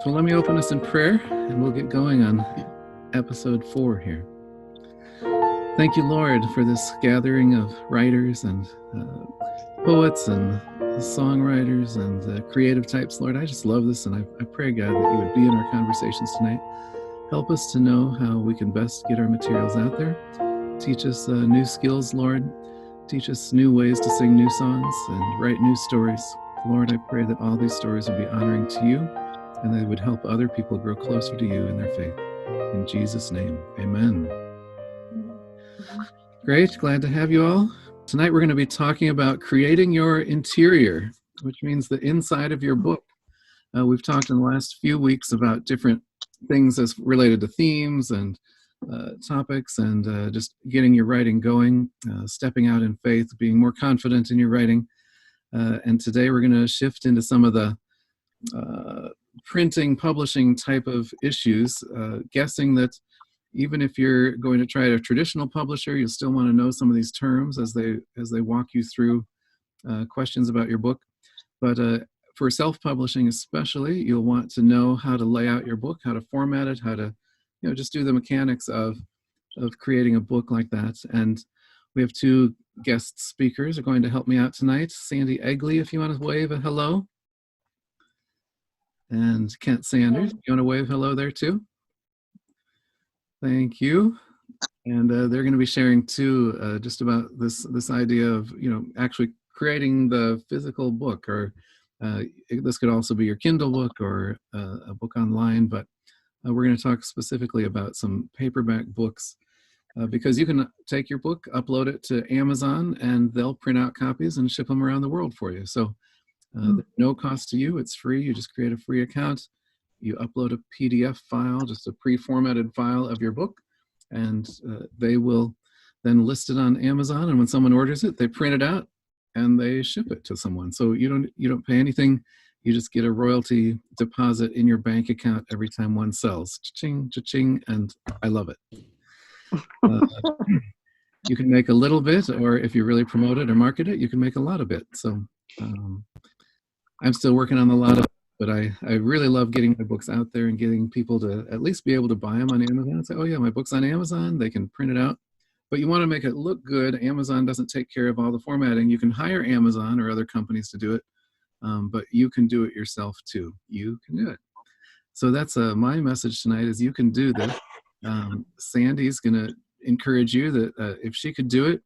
So let me open us in prayer and we'll get going on episode 4 here. Thank you, Lord, for this gathering of writers and poets and songwriters and creative types. Lord, I just love this, and I pray, God, that you would be in our conversations tonight. Help us to know how we can best get our materials out there. Teach us new skills, Lord. Teach us new ways to sing new songs and write new stories. Lord, I pray that all these stories would be honoring to you and they would help other people grow closer to you in their faith. In Jesus' name, amen. Great, glad to have you all. Tonight we're going to be talking about creating your interior, which means the inside of your book. We've talked in the last few weeks about different things as related to themes and topics and just getting your writing going, stepping out in faith, being more confident in your writing. And today we're going to shift into some of the printing, publishing type of issues, guessing that even if you're going to try a traditional publisher, you'll still want to know some of these terms as they walk you through questions about your book. But for self-publishing especially, you'll want to know how to lay out your book, how to format it, how to just do the mechanics of creating a book like that. And we have two guest speakers are going to help me out tonight. Sandy Egley, if you want to wave a hello. And Kent Sanders, you want to wave hello there too? Thank you. And they're going to be sharing too just about this idea of actually creating the physical book, or this could also be your Kindle book or a book online, but we're going to talk specifically about some paperback books because you can take your book, upload it to Amazon, and they'll print out copies and ship them around the world for you. So no cost to you. It's free. You just create a free account. You upload a PDF file, just a pre-formatted file of your book, and they will then list it on Amazon. And when someone orders it, they print it out and they ship it to someone. So you don't pay anything. You just get a royalty deposit in your bank account every time one sells. Cha-ching, cha-ching, and I love it. You can make a little bit, or if you really promote it or market it, you can make a lot of it. So I'm still working on a lot of it, but I really love getting my books out there and getting people to at least be able to buy them on Amazon and say, oh yeah, my book's on Amazon. They can print it out. But you want to make it look good. Amazon doesn't take care of all the formatting. You can hire Amazon or other companies to do it, but you can do it yourself too. You can do it. So that's my message tonight is you can do this. Sandy's going to encourage you that if she could do it,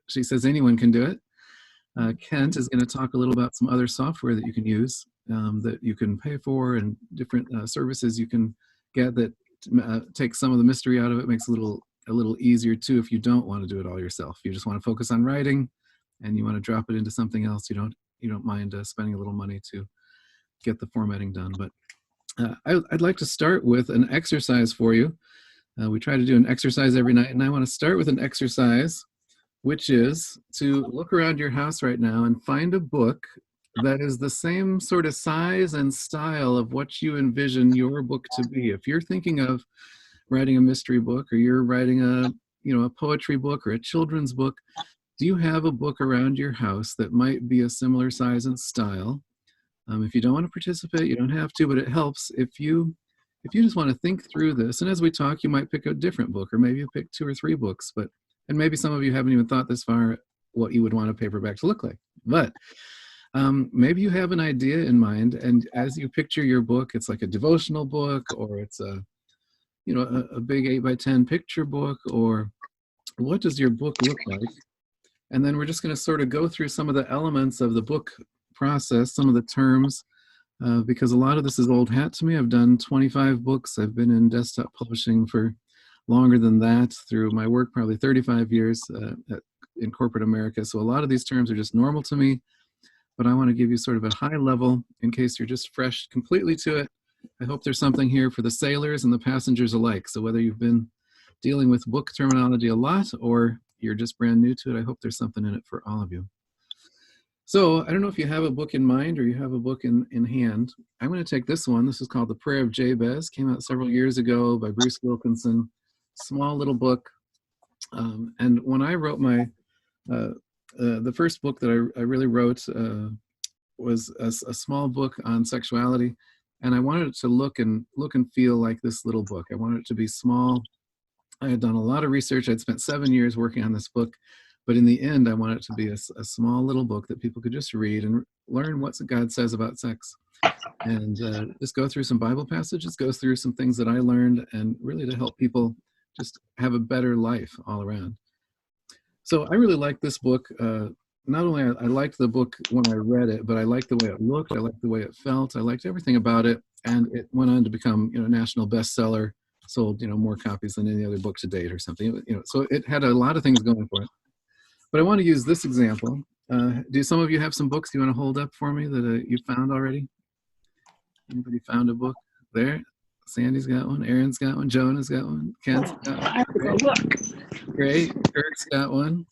she says anyone can do it. Kent is going to talk a little about some other software that you can use that you can pay for, and different services you can get that takes some of the mystery out of it, makes it a little easier too if you don't want to do it all yourself. You just want to focus on writing and you want to drop it into something else. You don't mind spending a little money to get the formatting done. But I'd like to start with an exercise for you. We try to do an exercise every night, and I want to start with an exercise which is to look around your house right now and find a book that is the same sort of size and style of what you envision your book to be. If you're thinking of writing a mystery book, or you're writing a poetry book or a children's book, do you have a book around your house that might be a similar size and style? If you don't want to participate, you don't have to, but it helps if you just want to think through this. And as we talk, you might pick a different book, or maybe you pick 2 or 3 books, and maybe some of you haven't even thought this far what you would want a paperback to look like. But maybe you have an idea in mind, and as you picture your book, it's like a devotional book, or it's a big 8x10 picture book, or what does your book look like? And then we're just going to sort of go through some of the elements of the book process, some of the terms, because a lot of this is old hat to me. I've done 25 books. I've been in desktop publishing for longer than that, through my work, probably 35 years in corporate America. So a lot of these terms are just normal to me, but I want to give you sort of a high level in case you're just fresh completely to it. I hope there's something here for the sailors and the passengers alike. So whether you've been dealing with book terminology a lot or you're just brand new to it, I hope there's something in it for all of you. So I don't know if you have a book in mind or you have a book in hand. I'm going to take this one. This is called The Prayer of Jabez. Came out several years ago by Bruce Wilkinson. Small little book. And when I wrote the first book that I really wrote was a small book on sexuality. and I wanted it to look and feel like this little book. I wanted it to be small. I had done a lot of research. I'd spent 7 years working on this book, but in the end, I wanted it to be a small little book that people could just read and learn what God says about sex. And just go through some Bible passages, go through some things that I learned, and really to help people just have a better life all around. So I really liked this book. Not only I liked the book when I read it, but I liked the way it looked. I liked the way it felt. I liked everything about it. And it went on to become, a national bestseller, sold, more copies than any other book to date or something. So it had a lot of things going for it. But I want to use this example. Do some of you have some books you want to hold up for me that you found already? Anybody found a book there? Sandy's got one. Aaron's got one. Jonah's got one. Kent's got one. I have to go look. Great. Kirk's got one.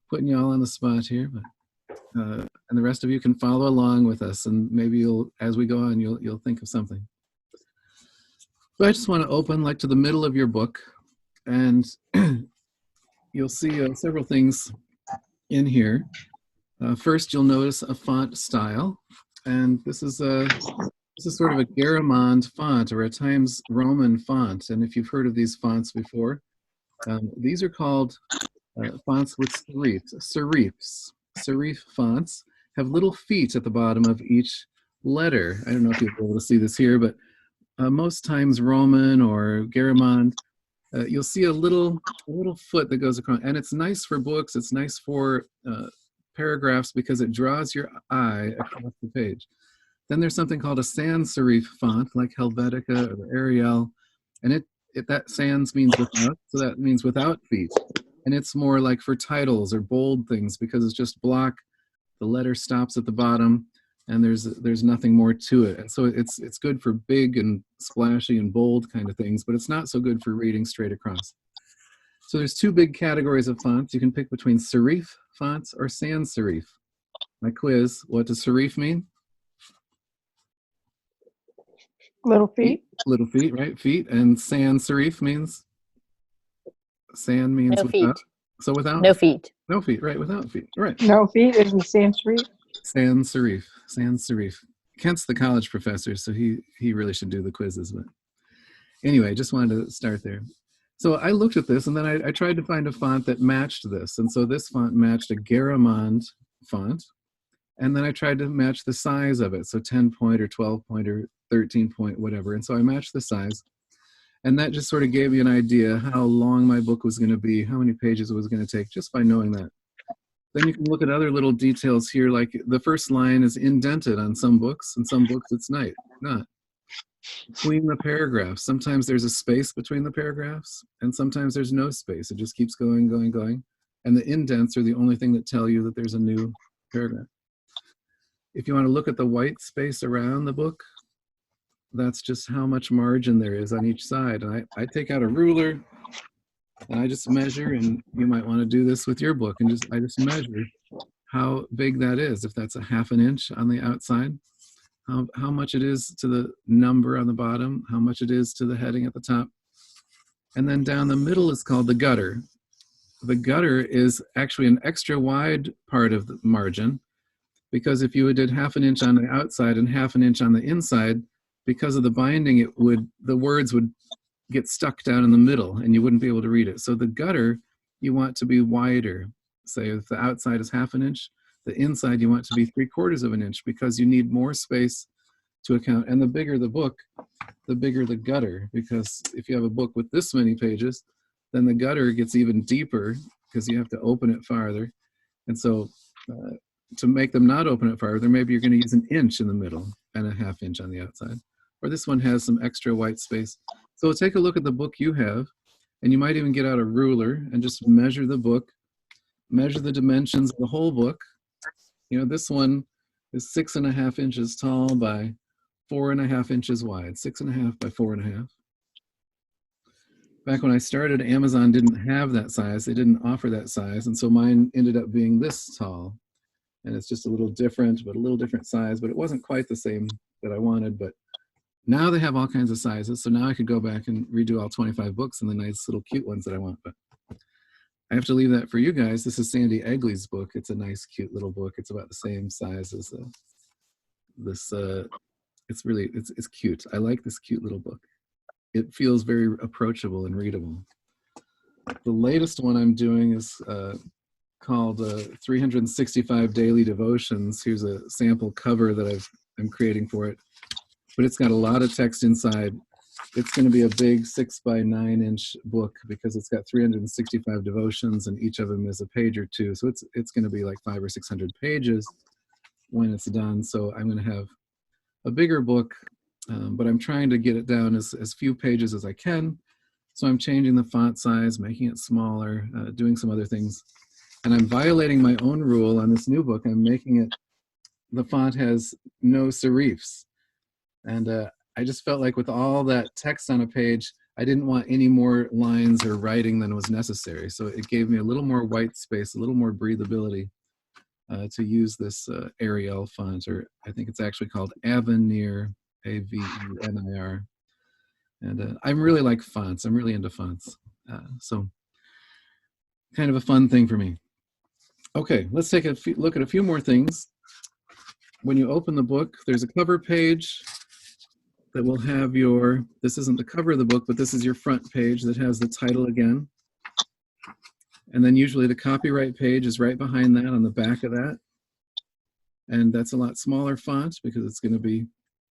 Putting you all on the spot here, but and the rest of you can follow along with us, and maybe as we go on, you'll think of something. So I just want to open to the middle of your book, and you'll see several things in here. First, you'll notice a font style, and this is sort of a Garamond font, or a Times Roman font. And if you've heard of these fonts before, these are called fonts with serifs. Serif fonts have little feet at the bottom of each letter. I don't know if you'll be able to see this here, but most Times Roman or Garamond, you'll see a little foot that goes across, and it's nice for books. It's nice for paragraphs because it draws your eye across the page. Then there's something called a sans serif font, like Helvetica or Arial, and that sans means without, so that means without feet. And it's more like for titles or bold things because it's just block. The letter stops at the bottom, and there's nothing more to it. And so it's good for big and splashy and bold kind of things, but it's not so good for reading straight across. So there's two big categories of fonts. You can pick between serif fonts or sans serif. My quiz: what does serif mean? Little feet. Little feet, right? Feet. And sans serif means? Sans means no without. feet. So without? No feet. No feet, right, without feet. Right. No feet is in sans serif. Sans serif. Sans serif. Kent's the college professor, so he really should do the quizzes. But anyway, just wanted to start there. So I looked at this, and then I tried to find a font that matched this. And so this font matched a Garamond font. And then I tried to match the size of it. So 10 point or 12 point or 13 point, whatever. And so I matched the size. And that just sort of gave you an idea how long my book was going to be, how many pages it was going to take, just by knowing that. Then you can look at other little details here, like the first line is indented on some books, and some books it's not. Between the paragraphs, sometimes there's a space between the paragraphs, and sometimes there's no space. It just keeps going, going, going. And the indents are the only thing that tell you that there's a new paragraph. If you want to look at the white space around the book, that's just how much margin there is on each side. And I take out a ruler and I just measure, and you might want to do this with your book, and I just measure how big that is. If that's a ½ an inch on the outside, how much it is to the number on the bottom, how much it is to the heading at the top. And then down the middle is called the gutter. The gutter is actually an extra wide part of the margin, because if you did ½ an inch on the outside and ½ an inch on the inside, because of the binding, the words would get stuck down in the middle and you wouldn't be able to read it. So the gutter, you want to be wider. Say if the outside is ½ an inch, the inside you want to be 3/4 of an inch, because you need more space to account. And the bigger the book, the bigger the gutter, because if you have a book with this many pages, then the gutter gets even deeper because you have to open it farther. And so to make them not open it farther, maybe you're going to use 1 inch in the middle and a ½ inch on the outside. Or this one has some extra white space. So take a look at the book you have, and you might even get out a ruler and just measure the book, measure the dimensions of the whole book. This one is 6½ inches tall by 4½ inches wide, 6½ by 4½. Back when I started, Amazon didn't have that size. They didn't offer that size. And so mine ended up being this tall. And it's just a little different, but a little different size. But it wasn't quite the same that I wanted. But now they have all kinds of sizes. So now I could go back and redo all 25 books and the nice little cute ones that I want. But I have to leave that for you guys. This is Sandy Egley's book. It's a nice, cute little book. It's about the same size as this it's really, it's cute. I like this cute little book. It feels very approachable and readable. The latest one I'm doing is called 365 Daily Devotions. Here's a sample cover that I'm creating for it, but it's got a lot of text inside. It's going to be a big 6 by 9 inch book because it's got 365 devotions, and each of them is a page or two. So it's going to be like 500 or 600 pages when it's done. So I'm going to have a bigger book, but I'm trying to get it down as few pages as I can. So I'm changing the font size, making it smaller, doing some other things. And I'm violating my own rule on this new book. I'm making it, the font has no serifs. And I just felt like with all that text on a page, I didn't want any more lines or writing than was necessary. So it gave me a little more white space, a little more breathability to use this Arial font, or I think it's actually called Avenir, Avenir. And I really like fonts. I'm really into fonts. So kind of a fun thing for me. Okay, let's take a look at a few more things. When you open the book, there's a cover page that will have your, this isn't the cover of the book, but this is your front page that has the title again. And then usually the copyright page is right behind that on the back of that. And that's a lot smaller font because it's going to be,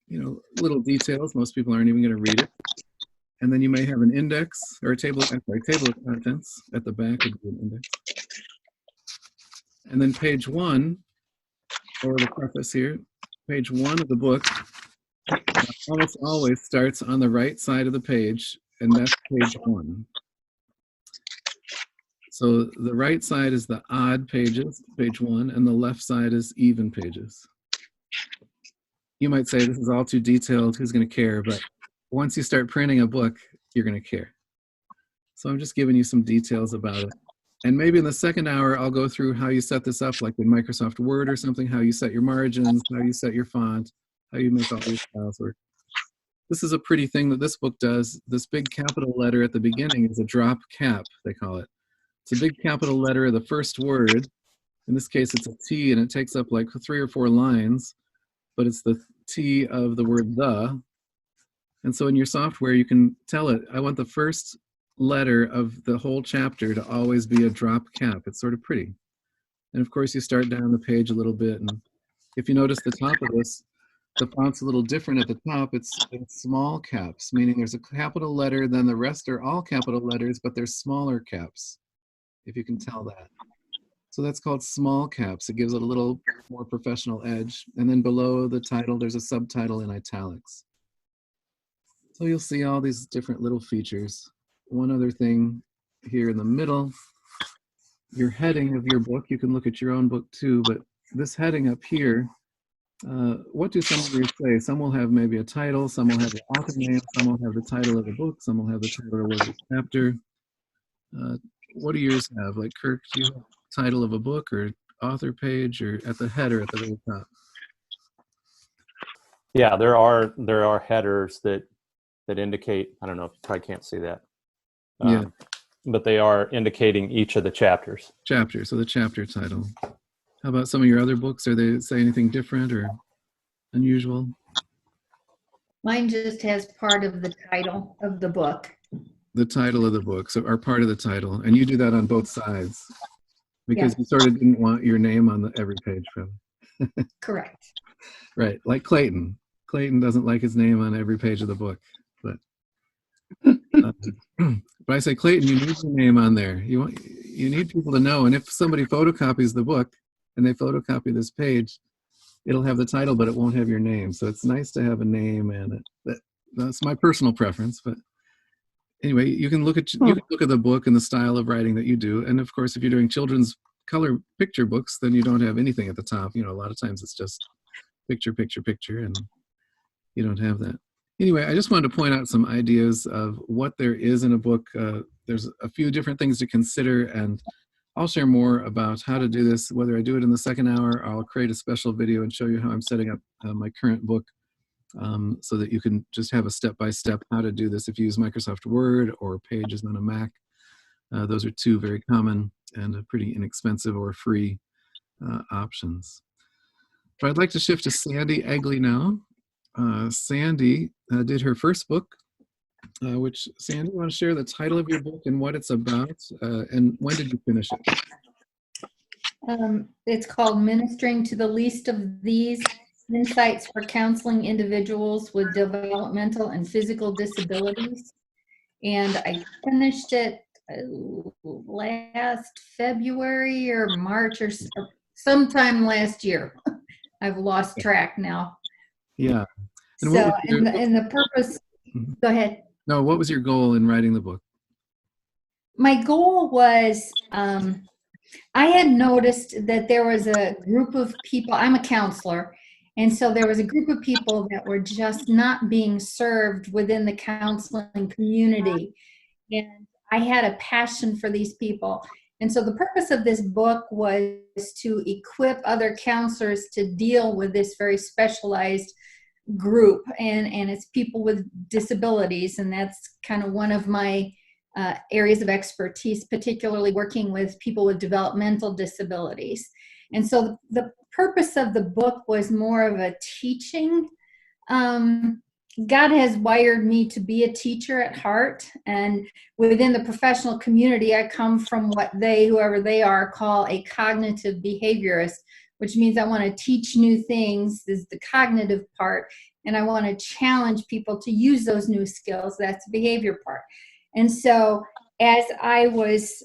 you know, little details. Most people aren't even going to read it. And then you may have an index or a table, table of contents at the back of the index. And then page 1, or the preface here, page 1 of the book almost always starts on the right side of the page, and that's page 1. So the right side is the odd pages, page 1, and the left side is even pages. You might say this is all too detailed, who's going to care? But once you start printing a book, you're going to care. So I'm just giving you some details about it. And maybe in the second hour, I'll go through how you set this up, like in Microsoft Word or something, how you set your margins, how you set your font, how you make all these files work. This is a pretty thing that this book does. This big capital letter at the beginning is a drop cap, they call it. It's a big capital letter of the first word. In this case, it's a T, and it takes up like 3 or 4 lines, but it's the T of the word the. And so in your software, you can tell it, I want the first letter of the whole chapter to always be a drop cap. It's sort of pretty. And of course, you start down the page a little bit. And if you notice the top of this, the font's a little different at the top. It's small caps, meaning there's a capital letter, then the rest are all capital letters, but they're smaller caps, if you can tell that. So that's called small caps. It gives it a little more professional edge. And then below the title, there's a subtitle in italics. So you'll see all these different little features. One other thing here in the middle, your heading of your book, you can look at your own book too, but this heading up here, what do some of yours say? Some will have maybe a title, some will have the author name, some will have the title of the book, some will have the title of the chapter. What do yours have? Like Kirk, do you have a title of a book or author page, or at the header at the very top? Yeah, there are headers that indicate, I don't know, you probably can't see that. Yeah. But they are indicating each of the chapters. Chapter, so the chapter title. How about some of your other books? Are they say anything different or unusual? Mine just has part of the title of the book. The title of the book, so are part of the title. And you do that on both sides because you sort of didn't want your name on every page, probably. Correct. Right, like Clayton. Clayton doesn't like his name on every page of the book, but but I say, Clayton, you need your name on there. You need people to know. And if somebody photocopies the book and they photocopy this page, it'll have the title, but it won't have your name. So it's nice to have a name, and that's my personal preference. But anyway, you can look at the book and the style of writing that you do. And of course, if you're doing children's color picture books, then you don't have anything at the top. You know, a lot of times it's just picture, picture, picture, and you don't have that. Anyway, I just wanted to point out some ideas of what there is in a book. There's a few different things to consider, and I'll share more about how to do this, whether I do it in the second hour, or I'll create a special video and show you how I'm setting up my current book so that you can just have a step-by-step how to do this if you use Microsoft Word or Pages on a Mac. Those are two very common and pretty inexpensive or free options. But I'd like to shift to Sandy Egley now. Sandy did her first book, which, Sandy, you want to share the title of your book and what it's about? And when did you finish it? It's called Ministering to the Least of These: Insights for Counseling Individuals with Developmental and Physical Disabilities. And I finished it last February or March or sometime last year. I've lost track now. Yeah. And So, what was your- and the purpose, Mhm. go ahead. No, what was your goal in writing the book? My goal was, I had noticed that there was a group of people, I'm a counselor, and so there was a group of people that were just not being served within the counseling community. And I had a passion for these people. And so the purpose of this book was to equip other counselors to deal with this very specialized group. And it's people with disabilities. And that's kind of one of my areas of expertise, particularly working with people with developmental disabilities. And so the purpose of the book was more of a teaching. God has wired me to be a teacher at heart, and within the professional community, I come from what they, whoever they are, call a cognitive behaviorist, which means I want to teach new things, is the cognitive part, and I want to challenge people to use those new skills. That's the behavior part. And so as I was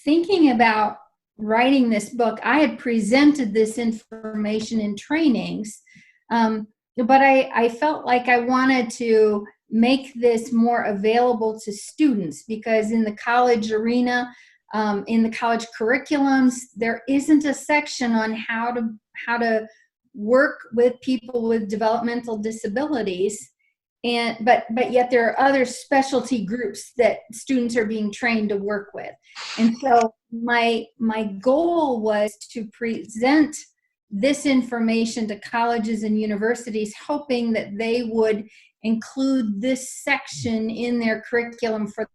thinking about writing this book, I had presented this information in trainings, but I felt like I wanted to make this more available to students, because in the college arena, in the college curriculums, there isn't a section on how to work with people with developmental disabilities. But yet there are other specialty groups that students are being trained to work with. And so my goal was to present this information to colleges and universities, hoping that they would include this section in their curriculum. For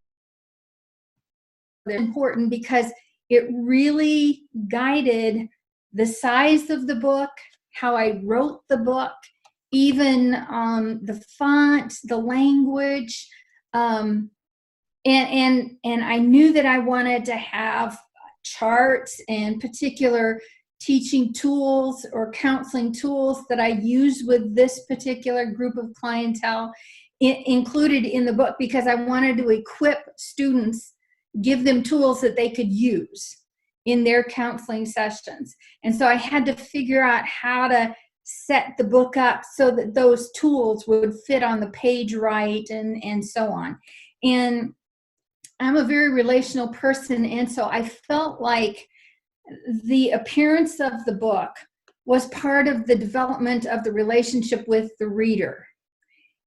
they're important because it really guided the size of the book, how I wrote the book, even the font, the language, and I knew that I wanted to have charts and particular teaching tools or counseling tools that I use with this particular group of clientele included in the book, because I wanted to equip students, give them tools that they could use in their counseling sessions. And so I had to figure out how to set the book up so that those tools would fit on the page right, and so on. And I'm a very relational person, and so I felt like the appearance of the book was part of the development of the relationship with the reader.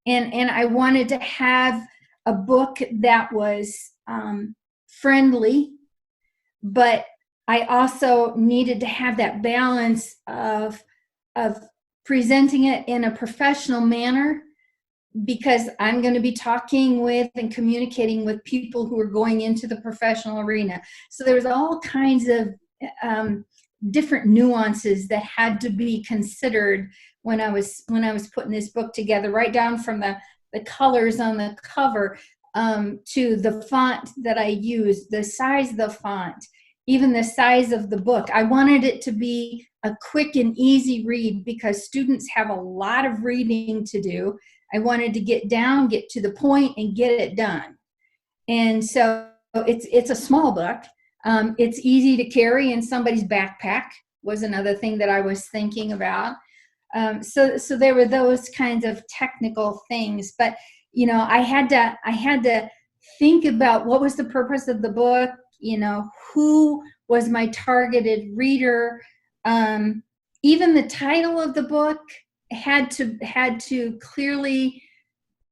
And I wanted to have a book that was friendly, but I also needed to have that balance of presenting it in a professional manner, because I'm going to be talking with and communicating with people who are going into the professional arena. So there was all kinds of different nuances that had to be considered when I was putting this book together, right down from the colors on the cover to the font that I used, the size of the font, even the size of the book. I wanted it to be a quick and easy read, because students have a lot of reading to do. I wanted to get to the point and get it done. And so it's a small book. It's easy to carry in somebody's backpack was another thing that I was thinking about. So there were those kinds of technical things, but I had to think about what was the purpose of the book, who was my targeted reader. Even the title of the book had to clearly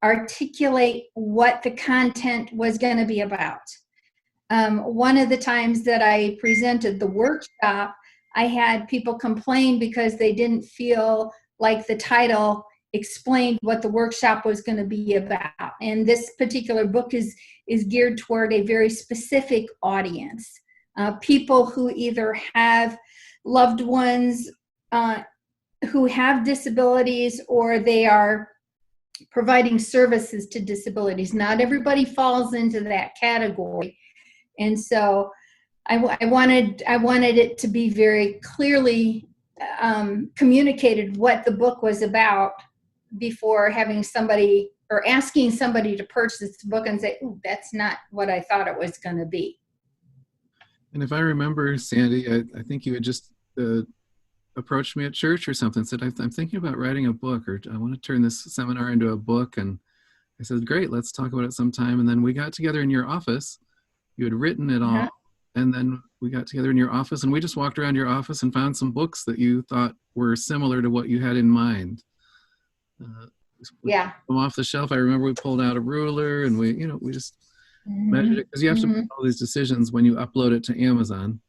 articulate what the content was going to be about. One of the times that I presented the workshop, I had people complain because they didn't feel like the title explained what the workshop was going to be about. And this particular book is geared toward a very specific audience. People who either have loved ones who have disabilities, or they are providing services to disabilities. Not everybody falls into that category. And so I wanted it to be very clearly communicated what the book was about before having somebody or asking somebody to purchase the book and say, "Ooh, that's not what I thought it was going to be." And if I remember, Sandy, I think you had just approached me at church or something, said, I'm thinking about writing a book, or I want to turn this seminar into a book. And I said, great, let's talk about it sometime. And then we got together in your office. You had written it all. And then we got together in your office, and we just walked around your office and found some books that you thought were similar to what you had in mind. Yeah. Them off the shelf. I remember we pulled out a ruler and we just measured it, because you have to make all these decisions when you upload it to Amazon.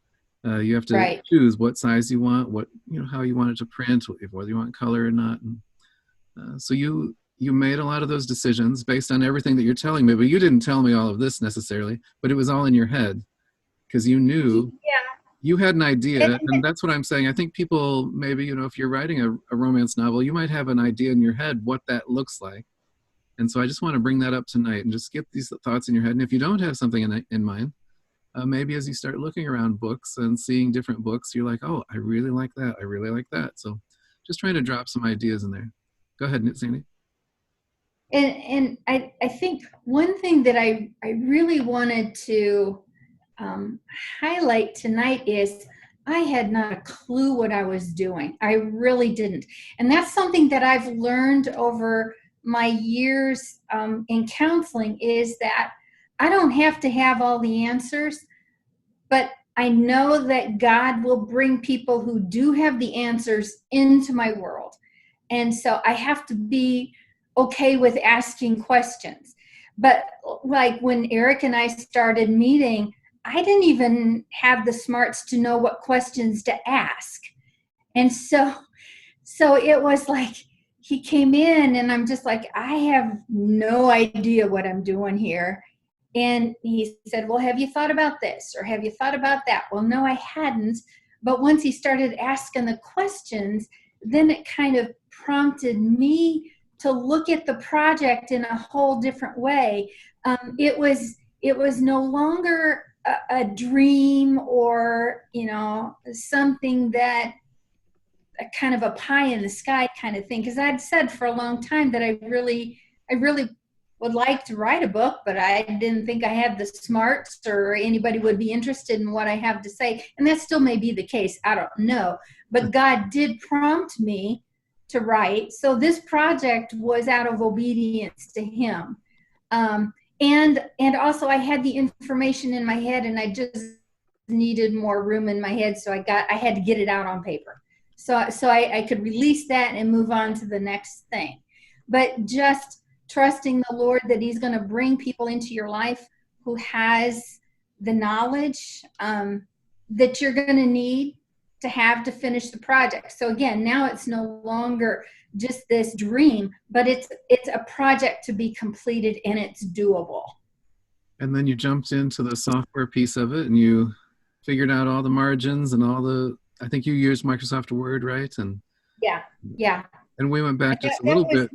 You have to choose what size you want, what, how you want it to print, whether you want color or not. And, so you made a lot of those decisions based on everything that you're telling me, but you didn't tell me all of this necessarily, but it was all in your head because you knew you had an idea. And that's what I'm saying. I think people maybe, if you're writing a romance novel, you might have an idea in your head what that looks like. And so I just want to bring that up tonight and just get these thoughts in your head. And if you don't have something in mind, maybe as you start looking around books and seeing different books, you're like, oh, I really like that. I really like that. So just trying to drop some ideas in there. Go ahead, Sandy. And I think one thing that I really wanted to highlight tonight is I had not a clue what I was doing. I really didn't. And that's something that I've learned over my years in counseling, is that I don't have to have all the answers, but I know that God will bring people who do have the answers into my world. And so I have to be okay with asking questions. But like when Eric and I started meeting, I didn't even have the smarts to know what questions to ask. And so it was like, he came in and I'm just like, I have no idea what I'm doing here. And he said, well, have you thought about this? Or have you thought about that? Well, no, I hadn't. But once he started asking the questions, then it kind of prompted me to look at the project in a whole different way. It was no longer a dream or, something that a kind of a pie in the sky kind of thing. Because I'd said for a long time that I really would like to write a book, but I didn't think I had the smarts or anybody would be interested in what I have to say. And that still may be the case. I don't know. But God did prompt me to write. So this project was out of obedience to him. And also I had the information in my head and I just needed more room in my head. So I had to get it out on paper. So I could release that and move on to the next thing. But just trusting the Lord that he's going to bring people into your life who has the knowledge that you're going to need to have to finish the project. So again, now it's no longer just this dream, but it's a project to be completed and it's doable. And then you jumped into the software piece of it and you figured out all the margins and I think you used Microsoft Word, right? And yeah. And we went back just a little bit.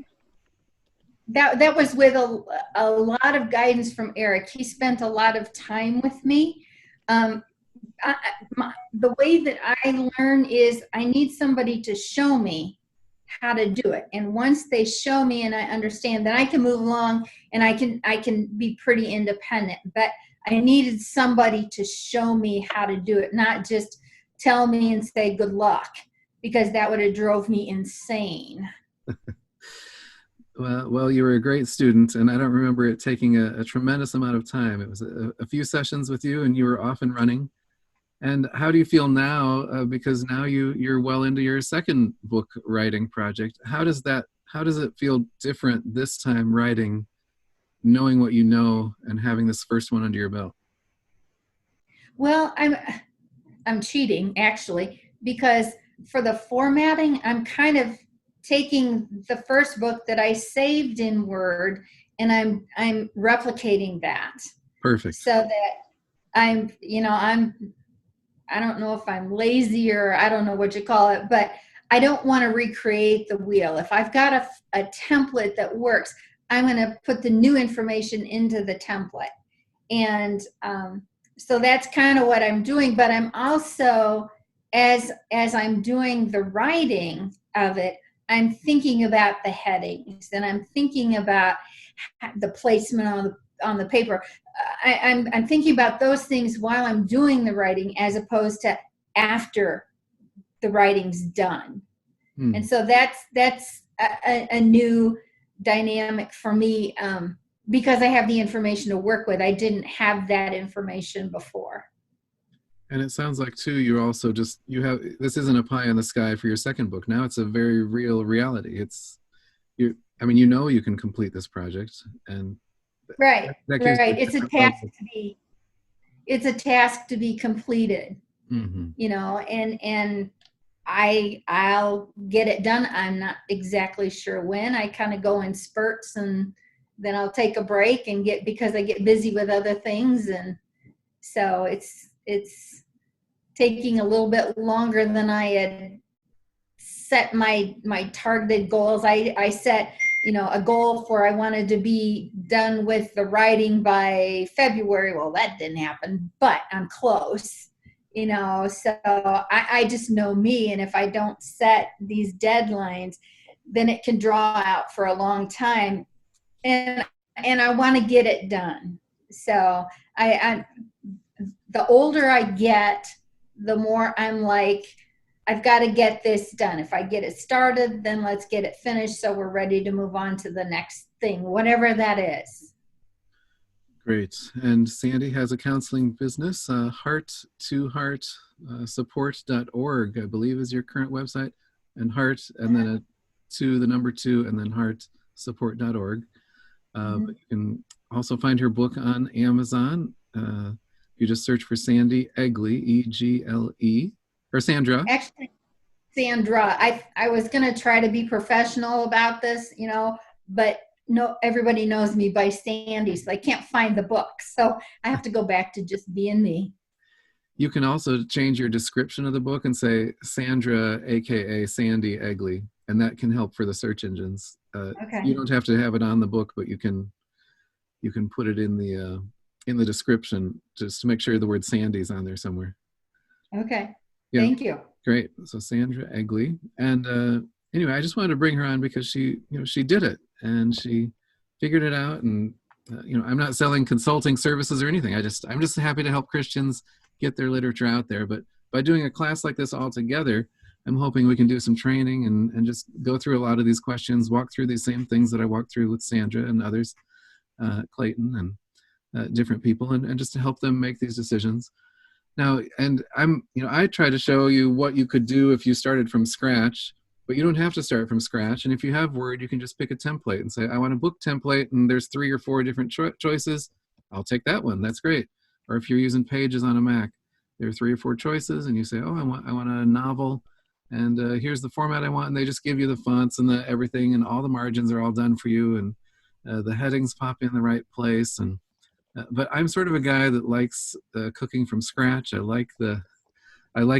That was with a lot of guidance from Eric. He spent a lot of time with me. The way that I learn is I need somebody to show me how to do it. And once they show me and I understand, then I can move along and I can be pretty independent. But I needed somebody to show me how to do it, not just tell me and say good luck, because that would have drove me insane. Well, you were a great student, and I don't remember it taking a tremendous amount of time. It was a few sessions with you, and you were off and running. And how do you feel now? Because now you're well into your second book writing project. How does it feel different this time writing, knowing what you know, and having this first one under your belt? Well, I'm cheating actually, because for the formatting, I'm kind of taking the first book that I saved in Word and I'm replicating that. Perfect. So that I don't know if I'm lazy or I don't know what you call it, but I don't want to recreate the wheel. If I've got a template that works, I'm going to put the new information into the template. And so that's kind of what I'm doing. But I'm also, as I'm doing the writing of it, I'm thinking about the headings, and I'm thinking about the placement on the paper. I'm thinking about those things while I'm doing the writing, as opposed to after the writing's done. And so that's a new dynamic for me, because I have the information to work with. I didn't have that information before. And it sounds like too, you're also this isn't a pie in the sky for your second book. Now it's a very real reality. You can complete this project, and right. Right. It's a task to be completed, Mm-hmm. and I'll get it done. I'm not exactly sure when. I kind of go in spurts, and then I'll take a break because I get busy with other things. And so it's taking a little bit longer than I had set my targeted goals. I set, a goal for, I wanted to be done with the writing by February. Well, that didn't happen, but I'm close. So I just know me, and if I don't set these deadlines, then it can draw out for a long time, and I want to get it done. So the older I get, the more I'm like, I've got to get this done. If I get it started, then let's get it finished, so we're ready to move on to the next thing, whatever that is. Great. And Sandy has a counseling business, heart-to-heart support.org, I believe is your current website, and heart, and then a 2, the number 2, and then heartsupport.org. You can also find her book on Amazon. You just search for Sandy Egle, E-G-L-E, or Sandra. Actually, Sandra, I was going to try to be professional about this, but no, everybody knows me by Sandy, so I can't find the book. So I have to go back to just being me. You can also change your description of the book and say Sandra, aka Sandy Egle, and that can help for the search engines. Okay. You don't have to have it on the book, but you can put it in the description just to make sure the word Sandy's on there somewhere. Okay. Yeah. Thank you. Great. So Sandra Egle. And anyway, I just wanted to bring her on because she did it, and she figured it out. And I'm not selling consulting services or anything. I'm just happy to help Christians get their literature out there. But by doing a class like this all together, I'm hoping we can do some training and just go through a lot of these questions, walk through these same things that I walked through with Sandra and others, Clayton and different people, and just to help them make these decisions. Now, and I try to show you what you could do if you started from scratch, but you don't have to start from scratch. And if you have Word, you can just pick a template and say, I want a book template, and there's 3 or 4 different choices. I'll take that one. That's great. Or if you're using Pages on a Mac, there are 3 or 4 choices, and you say, oh, I want a novel, and here's the format I want, and they just give you the fonts and the everything, and all the margins are all done for you, and the headings pop in the right place. And but I'm sort of a guy that likes cooking from scratch. I like the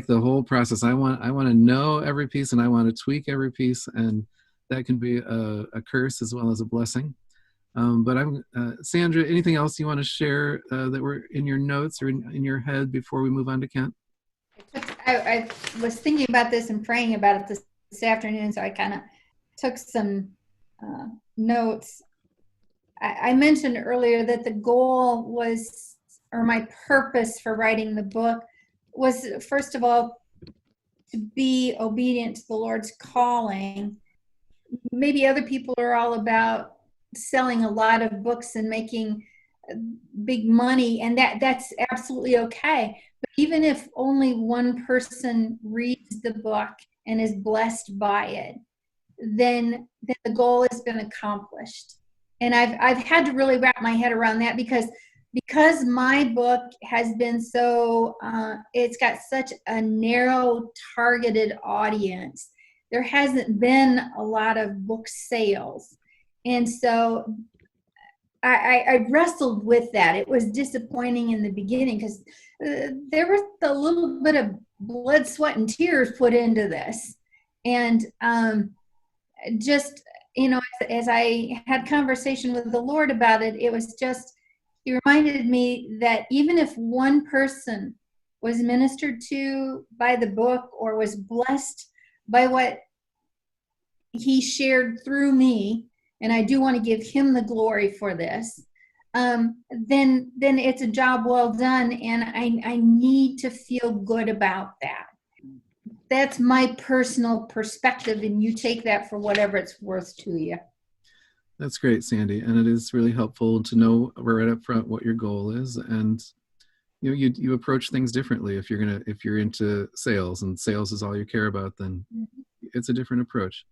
whole process. I want to know every piece, and I want to tweak every piece, and that can be a curse as well as a blessing. But Sandra, anything else you want to share that were in your notes or in your head before we move on to Kent? I was thinking about this and praying about it this afternoon, so I kind of took some notes. I mentioned earlier that the goal was, or my purpose for writing the book was, first of all, to be obedient to the Lord's calling. Maybe other people are all about selling a lot of books and making big money, and that's absolutely okay. But even if only one person reads the book and is blessed by it, then the goal has been accomplished. And I've had to really wrap my head around that because my book has been so, it's got such a narrow targeted audience. There hasn't been a lot of book sales. And so I wrestled with that. It was disappointing in the beginning because there was a little bit of blood, sweat, and tears put into this. And just, as I had conversation with the Lord about it, it was just, he reminded me that even if one person was ministered to by the book or was blessed by what he shared through me, and I do want to give him the glory for this, then it's a job well done, and I need to feel good about that. That's my personal perspective, and you take that for whatever it's worth to you. That's great, Sandy. And it is really helpful to know right up front what your goal is. And you approach things differently. If you're into sales and sales is all you care about, then it's a different approach.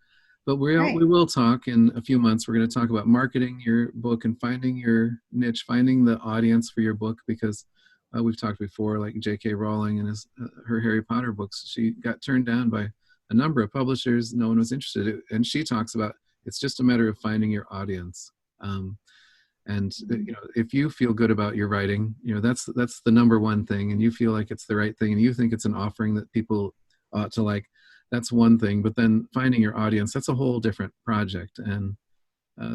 But we will talk in a few months. We're going to talk about marketing your book and finding your niche, finding the audience for your book, because we've talked before, like J.K. Rowling and her Harry Potter books, she got turned down by a number of publishers. No one was interested. And she talks about it's just a matter of finding your audience. And if you feel good about your writing, that's the number one thing, and you feel like it's the right thing, and you think it's an offering that people ought to like, that's one thing. But then finding your audience, that's a whole different project. And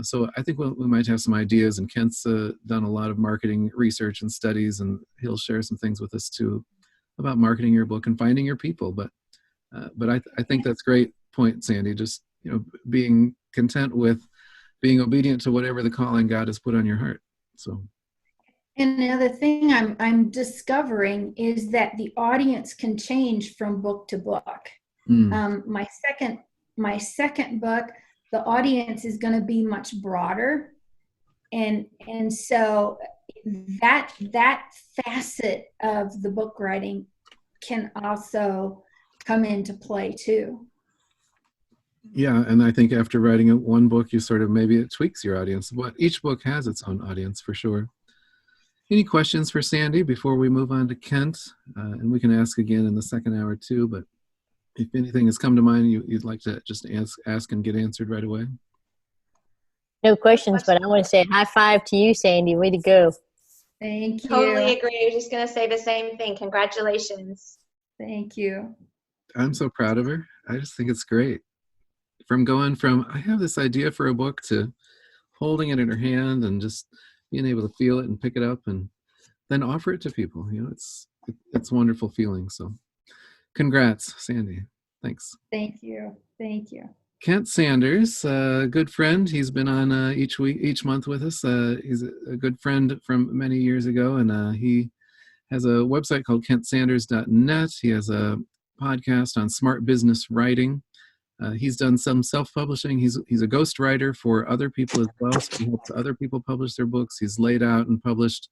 so I think we might have some ideas, and Kent's done a lot of marketing research and studies, and he'll share some things with us too about marketing your book and finding your people. But I think that's a great point, Sandy. Just being content with being obedient to whatever the calling God has put on your heart. So. And another thing I'm discovering is that the audience can change from book to book. My second book, the audience is going to be much broader, and so that facet of the book writing can also come into play too. Yeah, and I think after writing one book, you sort of, maybe it tweaks your audience. But each book has its own audience for sure. Any questions for Sandy before we move on to Kent? And we can ask again in the second hour too, but if anything has come to mind you'd like to just ask and get answered right away. No questions, but I want to say high five to you, Sandy. Way to go. Thank you. Totally agree. I was just going to say the same thing. Congratulations. Thank you. I'm so proud of her. I just think it's great. From I have this idea for a book to holding it in her hand and just being able to feel it and pick it up and then offer it to people. It's a wonderful feeling. So congrats, Sandy. Thanks. Thank you. Thank you. Kent Sanders, a good friend. He's been on each month with us. He's a good friend from many years ago, and he has a website called kentsanders.net. He has a podcast on smart business writing. He's done some self-publishing. He's a ghostwriter for other people as well, so he helps other people publish their books. He's laid out and published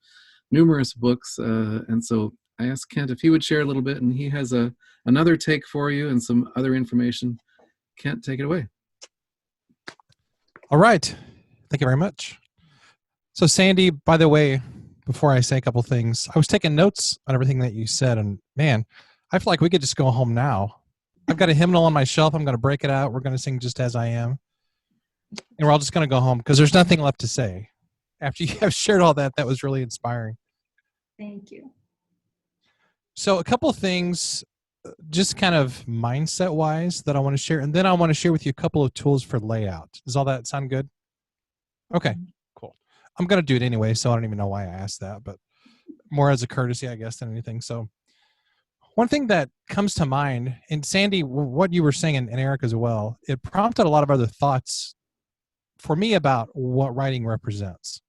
numerous books, and so I asked Kent if he would share a little bit, and he has another take for you and some other information. Kent, take it away. All right. Thank you very much. So Sandy, by the way, before I say a couple things, I was taking notes on everything that you said, and man, I feel like we could just go home now. I've got a hymnal on my shelf. I'm going to break it out. We're going to sing Just As I Am. And we're all just going to go home because there's nothing left to say. After you have shared all that, that was really inspiring. Thank you. So a couple of things, just kind of mindset-wise that I want to share. And then I want to share with you a couple of tools for layout. Does all that sound good? Okay, cool. I'm going to do it anyway, so I don't even know why I asked that, but more as a courtesy, I guess, than anything. So one thing that comes to mind, and Sandy, what you were saying, and Eric as well, it prompted a lot of other thoughts for me about what writing represents.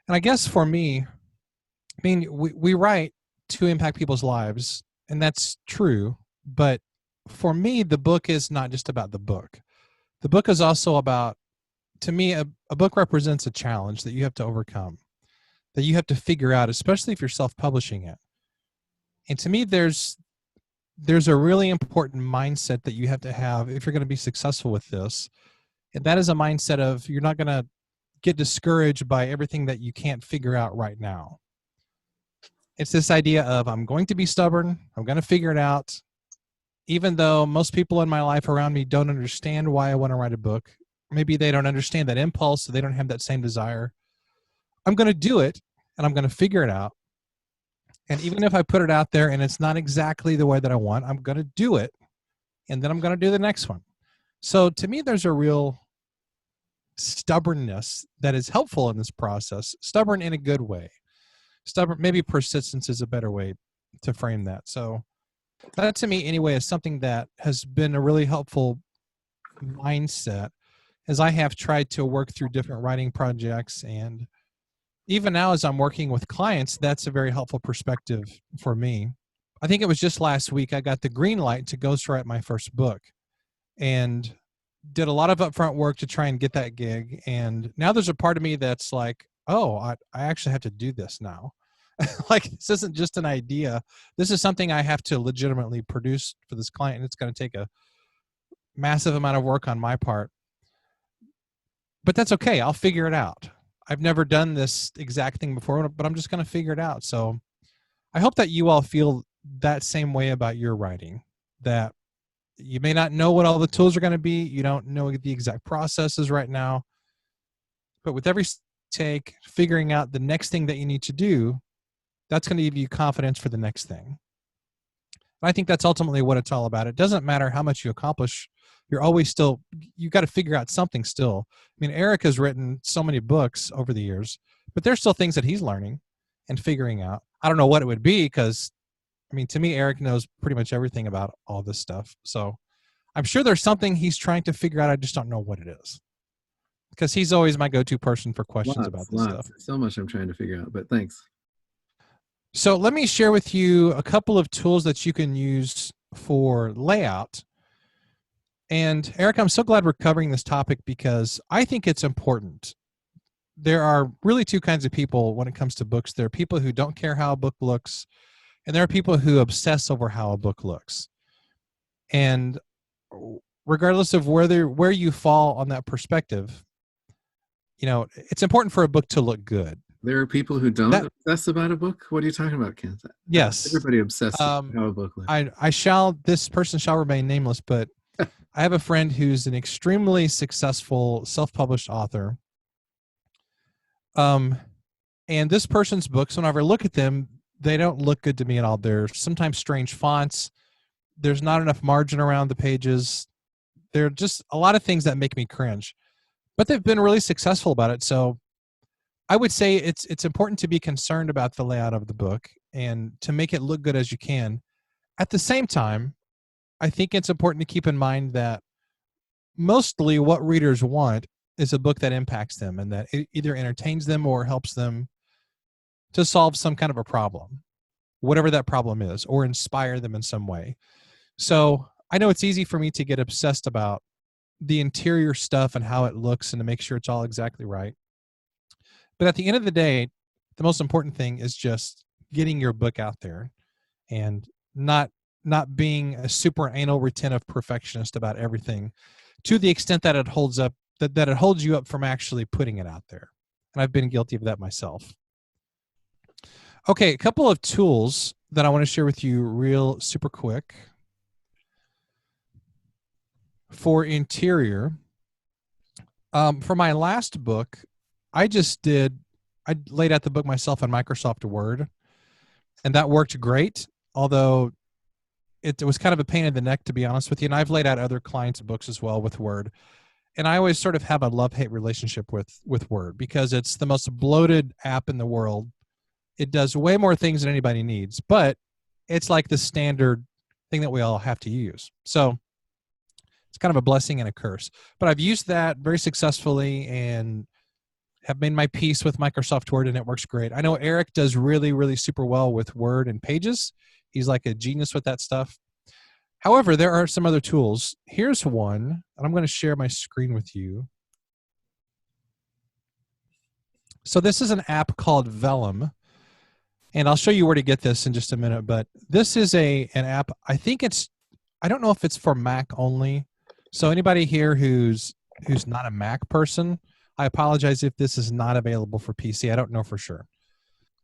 And I guess for me, I mean, we write to impact people's lives, and that's true. But for me, the book is not just about the book. The book is also about, to me, a book represents a challenge that you have to overcome, that you have to figure out, especially if you're self-publishing it. And to me, there's a really important mindset that you have to have if you're going to be successful with this. And that is a mindset of you're not going to get discouraged by everything that you can't figure out right now. It's this idea of I'm going to be stubborn. I'm going to figure it out. Even though most people in my life around me don't understand why I want to write a book. Maybe they don't understand that impulse, so they don't have that same desire. I'm going to do it, and I'm going to figure it out. And even if I put it out there and it's not exactly the way that I want, I'm going to do it, and then I'm going to do the next one. So to me, there's a real stubbornness that is helpful in this process. Stubborn in a good way. Stubborn, maybe persistence is a better way to frame that. So that to me anyway is something that has been a really helpful mindset as I have tried to work through different writing projects. And even now as I'm working with clients, that's a very helpful perspective for me. I think it was just last week I got the green light to ghostwrite my first book and did a lot of upfront work to try and get that gig. And now there's a part of me that's like, oh, I actually have to do this now. Like, this isn't just an idea. This is something I have to legitimately produce for this client, and it's going to take a massive amount of work on my part. But that's okay. I'll figure it out. I've never done this exact thing before, but I'm just going to figure it out. So I hope that you all feel that same way about your writing, that you may not know what all the tools are going to be. You don't know the exact processes right now. But with every take, figuring out the next thing that you need to do, that's going to give you confidence for the next thing. And I think that's ultimately what it's all about. It doesn't matter how much you accomplish. You're always still, you got to figure out something still. I mean, Eric has written so many books over the years, but there's still things that he's learning and figuring out. I don't know what it would be because, I mean, to me, Eric knows pretty much everything about all this stuff. So I'm sure there's something he's trying to figure out. I just don't know what it is, because he's always my go-to person for questions about this stuff. So much I'm trying to figure out, but thanks. So let me share with you a couple of tools that you can use for layout. And Eric, I'm so glad we're covering this topic because I think it's important. There are really two kinds of people when it comes to books. There are people who don't care how a book looks, and there are people who obsess over how a book looks. And regardless of where you fall on that perspective, you know, it's important for a book to look good. There are people who don't obsess about a book? What are you talking about, Ken? Yes. Everybody obsesses about how a book looks. This person shall remain nameless, but I have a friend who's an extremely successful self-published author. And this person's books, whenever I look at them, they don't look good to me at all. They're sometimes strange fonts. There's not enough margin around the pages. There are just a lot of things that make me cringe. But they've been really successful about it. So I would say it's important to be concerned about the layout of the book and to make it look good as you can. At the same time, I think it's important to keep in mind that mostly what readers want is a book that impacts them and that it either entertains them or helps them to solve some kind of a problem, whatever that problem is, or inspire them in some way. So I know it's easy for me to get obsessed about the interior stuff and how it looks and to make sure it's all exactly right. But at the end of the day, the most important thing is just getting your book out there and not being a super anal retentive perfectionist about everything to the extent that it holds up, that it holds you up from actually putting it out there. And I've been guilty of that myself. Okay, a couple of tools that I want to share with you real super quick. For interior, for my last book, I laid out the book myself on Microsoft Word, and that worked great, although it was kind of a pain in the neck, to be honest with you. And I've laid out other clients' books as well with Word. And I always sort of have a love-hate relationship with Word because it's the most bloated app in the world. It does way more things than anybody needs, but it's like the standard thing that we all have to use. So it's kind of a blessing and a curse. But I've used that very successfully and have made my peace with Microsoft Word, and it works great. I know Eric does really, really super well with Word and Pages. He's like a genius with that stuff. However, there are some other tools. Here's one, and I'm going to share my screen with you. So this is an app called Vellum, and I'll show you where to get this in just a minute. But this is an app. I don't know if it's for Mac only. So anybody here who's not a Mac person, I apologize if this is not available for PC. I don't know for sure.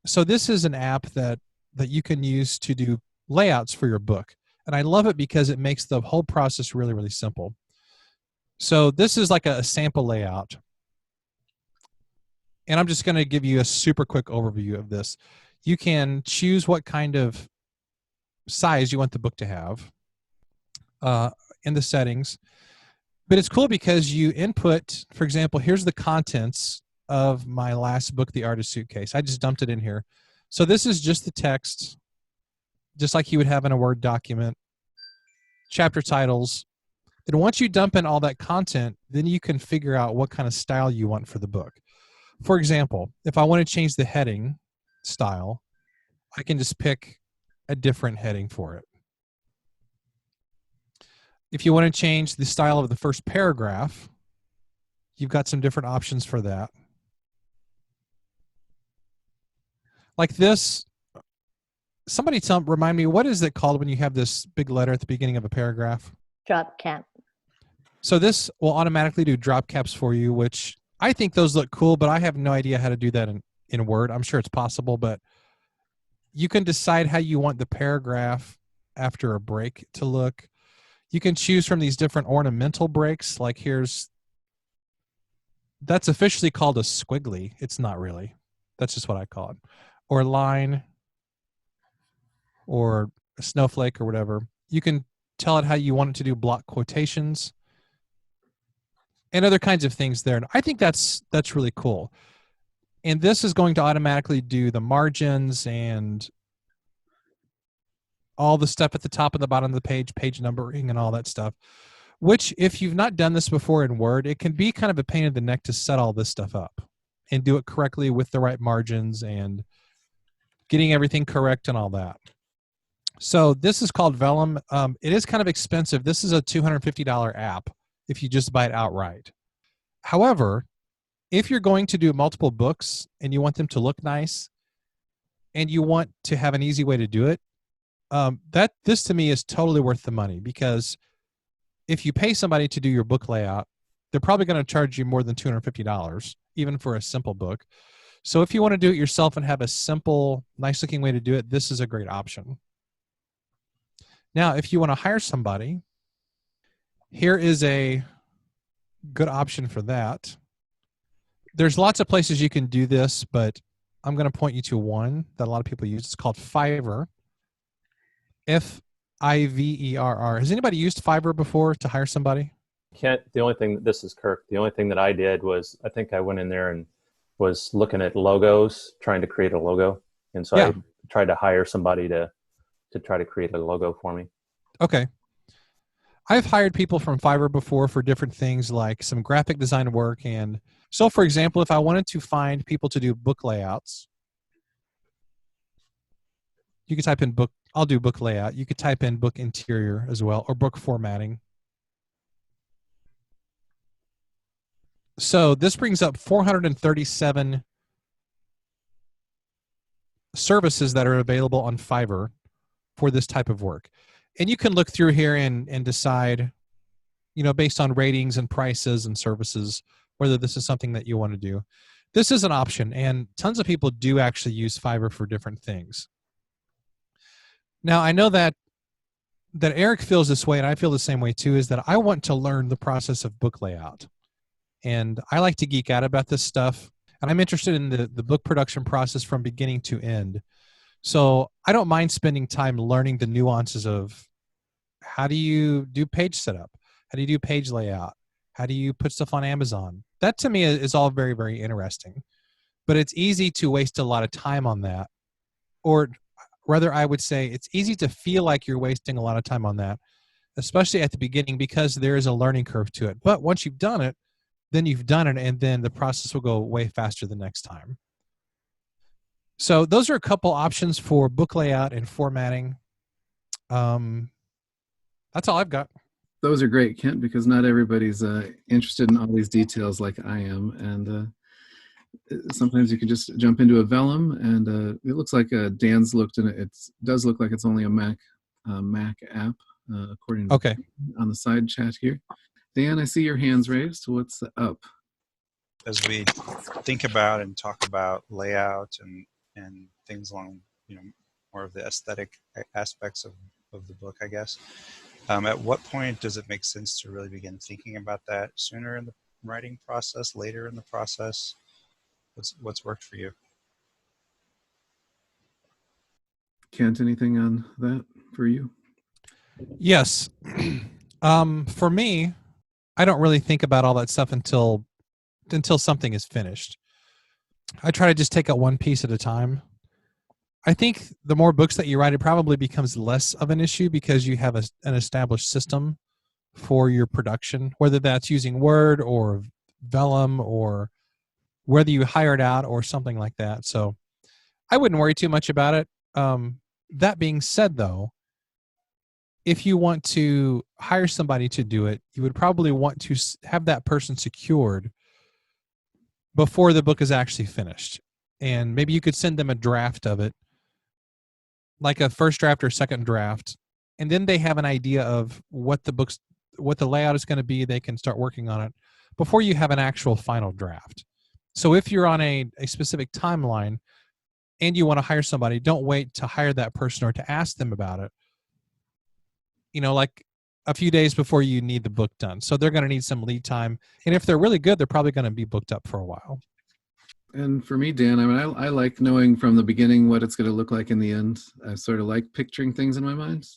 So this is an app that you can use to do layouts for your book. And I love it because it makes the whole process really, really simple. So this is like a sample layout. And I'm just going to give you a super quick overview of this. You can choose what kind of size you want the book to have. in the settings. But it's cool because you input, for example, here's the contents of my last book, The Artist Suitcase. I just dumped it in here. So this is just the text, just like you would have in a Word document, chapter titles. Then once you dump in all that content, then you can figure out what kind of style you want for the book. For example, if I want to change the heading style, I can just pick a different heading for it. If you want to change the style of the first paragraph, you've got some different options for that. Like this, somebody remind me, what is it called when you have this big letter at the beginning of a paragraph? Drop cap. So this will automatically do drop caps for you, which I think those look cool, but I have no idea how to do that in Word. I'm sure it's possible, but you can decide how you want the paragraph after a break to look. You can choose from these different ornamental breaks. Like that's officially called a squiggly. It's not really. That's just what I call it. Or line, or a snowflake, or whatever. You can tell it how you want it to do block quotations and other kinds of things there. And I think that's really cool. And this is going to automatically do the margins and all the stuff at the top and the bottom of the page numbering and all that stuff, which if you've not done this before in Word, it can be kind of a pain in the neck to set all this stuff up and do it correctly with the right margins and getting everything correct and all that. So this is called Vellum. It is kind of expensive. This is a $250 app if you just buy it outright. However, if you're going to do multiple books and you want them to look nice and you want to have an easy way to do it, this to me is totally worth the money, because if you pay somebody to do your book layout, they're probably going to charge you more than $250, even for a simple book. So if you want to do it yourself and have a simple, nice looking way to do it, this is a great option. Now, if you want to hire somebody, here is a good option for that. There's lots of places you can do this, but I'm going to point you to one that a lot of people use. It's called Fiverr. Fiverr. Has anybody used Fiverr before to hire somebody? This is Kirk. The only thing that I did was, I think I went in there and was looking at logos, trying to create a logo. And so I tried to hire somebody to try to create a logo for me. Okay. I've hired people from Fiverr before for different things, like some graphic design work. And so, for example, if I wanted to find people to do book layouts, you could type in book. I'll do book layout. You could type in book interior as well, or book formatting. So this brings up 437 services that are available on Fiverr for this type of work. And you can look through here and decide, based on ratings and prices and services, whether this is something that you want to do. This is an option, and tons of people do actually use Fiverr for different things. Now, I know that Eric feels this way, and I feel the same way too, is that I want to learn the process of book layout. And I like to geek out about this stuff. And I'm interested in the book production process from beginning to end. So I don't mind spending time learning the nuances of how do you do page setup? How do you do page layout? How do you put stuff on Amazon? That to me is all very, very interesting. But it's easy to waste a lot of time on that. Or rather, I would say it's easy to feel like you're wasting a lot of time on that, especially at the beginning, because there is a learning curve to it. But once you've done it, then you've done it, and then the process will go way faster the next time. So those are a couple options for book layout and formatting. That's all I've got. Those are great, Kent, because not everybody's interested in all these details like I am. And sometimes you can just jump into a Vellum, and it looks like Dan's looked, and it does look like it's only a Mac app, according to on the side chat here. Dan, I see your hands raised. What's up? As we think about and talk about layout and things along, more of the aesthetic aspects of the book, I guess. At what point does it make sense to really begin thinking about that? Sooner in the writing process, later in the process? What's worked for you? Kent, anything on that for you? Yes. For me, I don't really think about all that stuff until something is finished. I try to just take out one piece at a time. I think the more books that you write, it probably becomes less of an issue because you have an established system for your production, whether that's using Word or Vellum or whether you hire it out or something like that. So I wouldn't worry too much about it. That being said, though, if you want to hire somebody to do it, you would probably want to have that person secured before the book is actually finished. And maybe you could send them a draft of it, like a first draft or second draft, and then they have an idea of what the layout is going to be. They can start working on it before you have an actual final draft. So if you're on a specific timeline and you want to hire somebody, don't wait to hire that person or to ask them about it, like a few days before you need the book done. So they're going to need some lead time. And if they're really good, they're probably going to be booked up for a while. And for me, Dan, I mean, I like knowing from the beginning what it's going to look like in the end. I sort of like picturing things in my mind.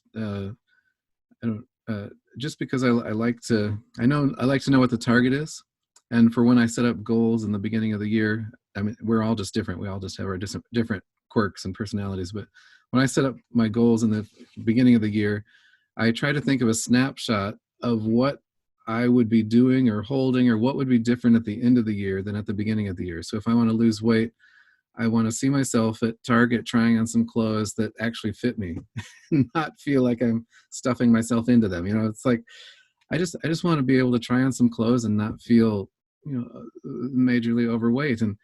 Just because I like to know what the target is. And for when I set up goals in the beginning of the year, I mean, we're all just different. We all just have our different quirks and personalities. But when I set up my goals in the beginning of the year, I try to think of a snapshot of what I would be doing or holding or what would be different at the end of the year than at the beginning of the year. So if I want to lose weight, I want to see myself at Target trying on some clothes that actually fit me and not feel like I'm stuffing myself into them. It's like, I just want to be able to try on some clothes and not feel, majorly overweight. And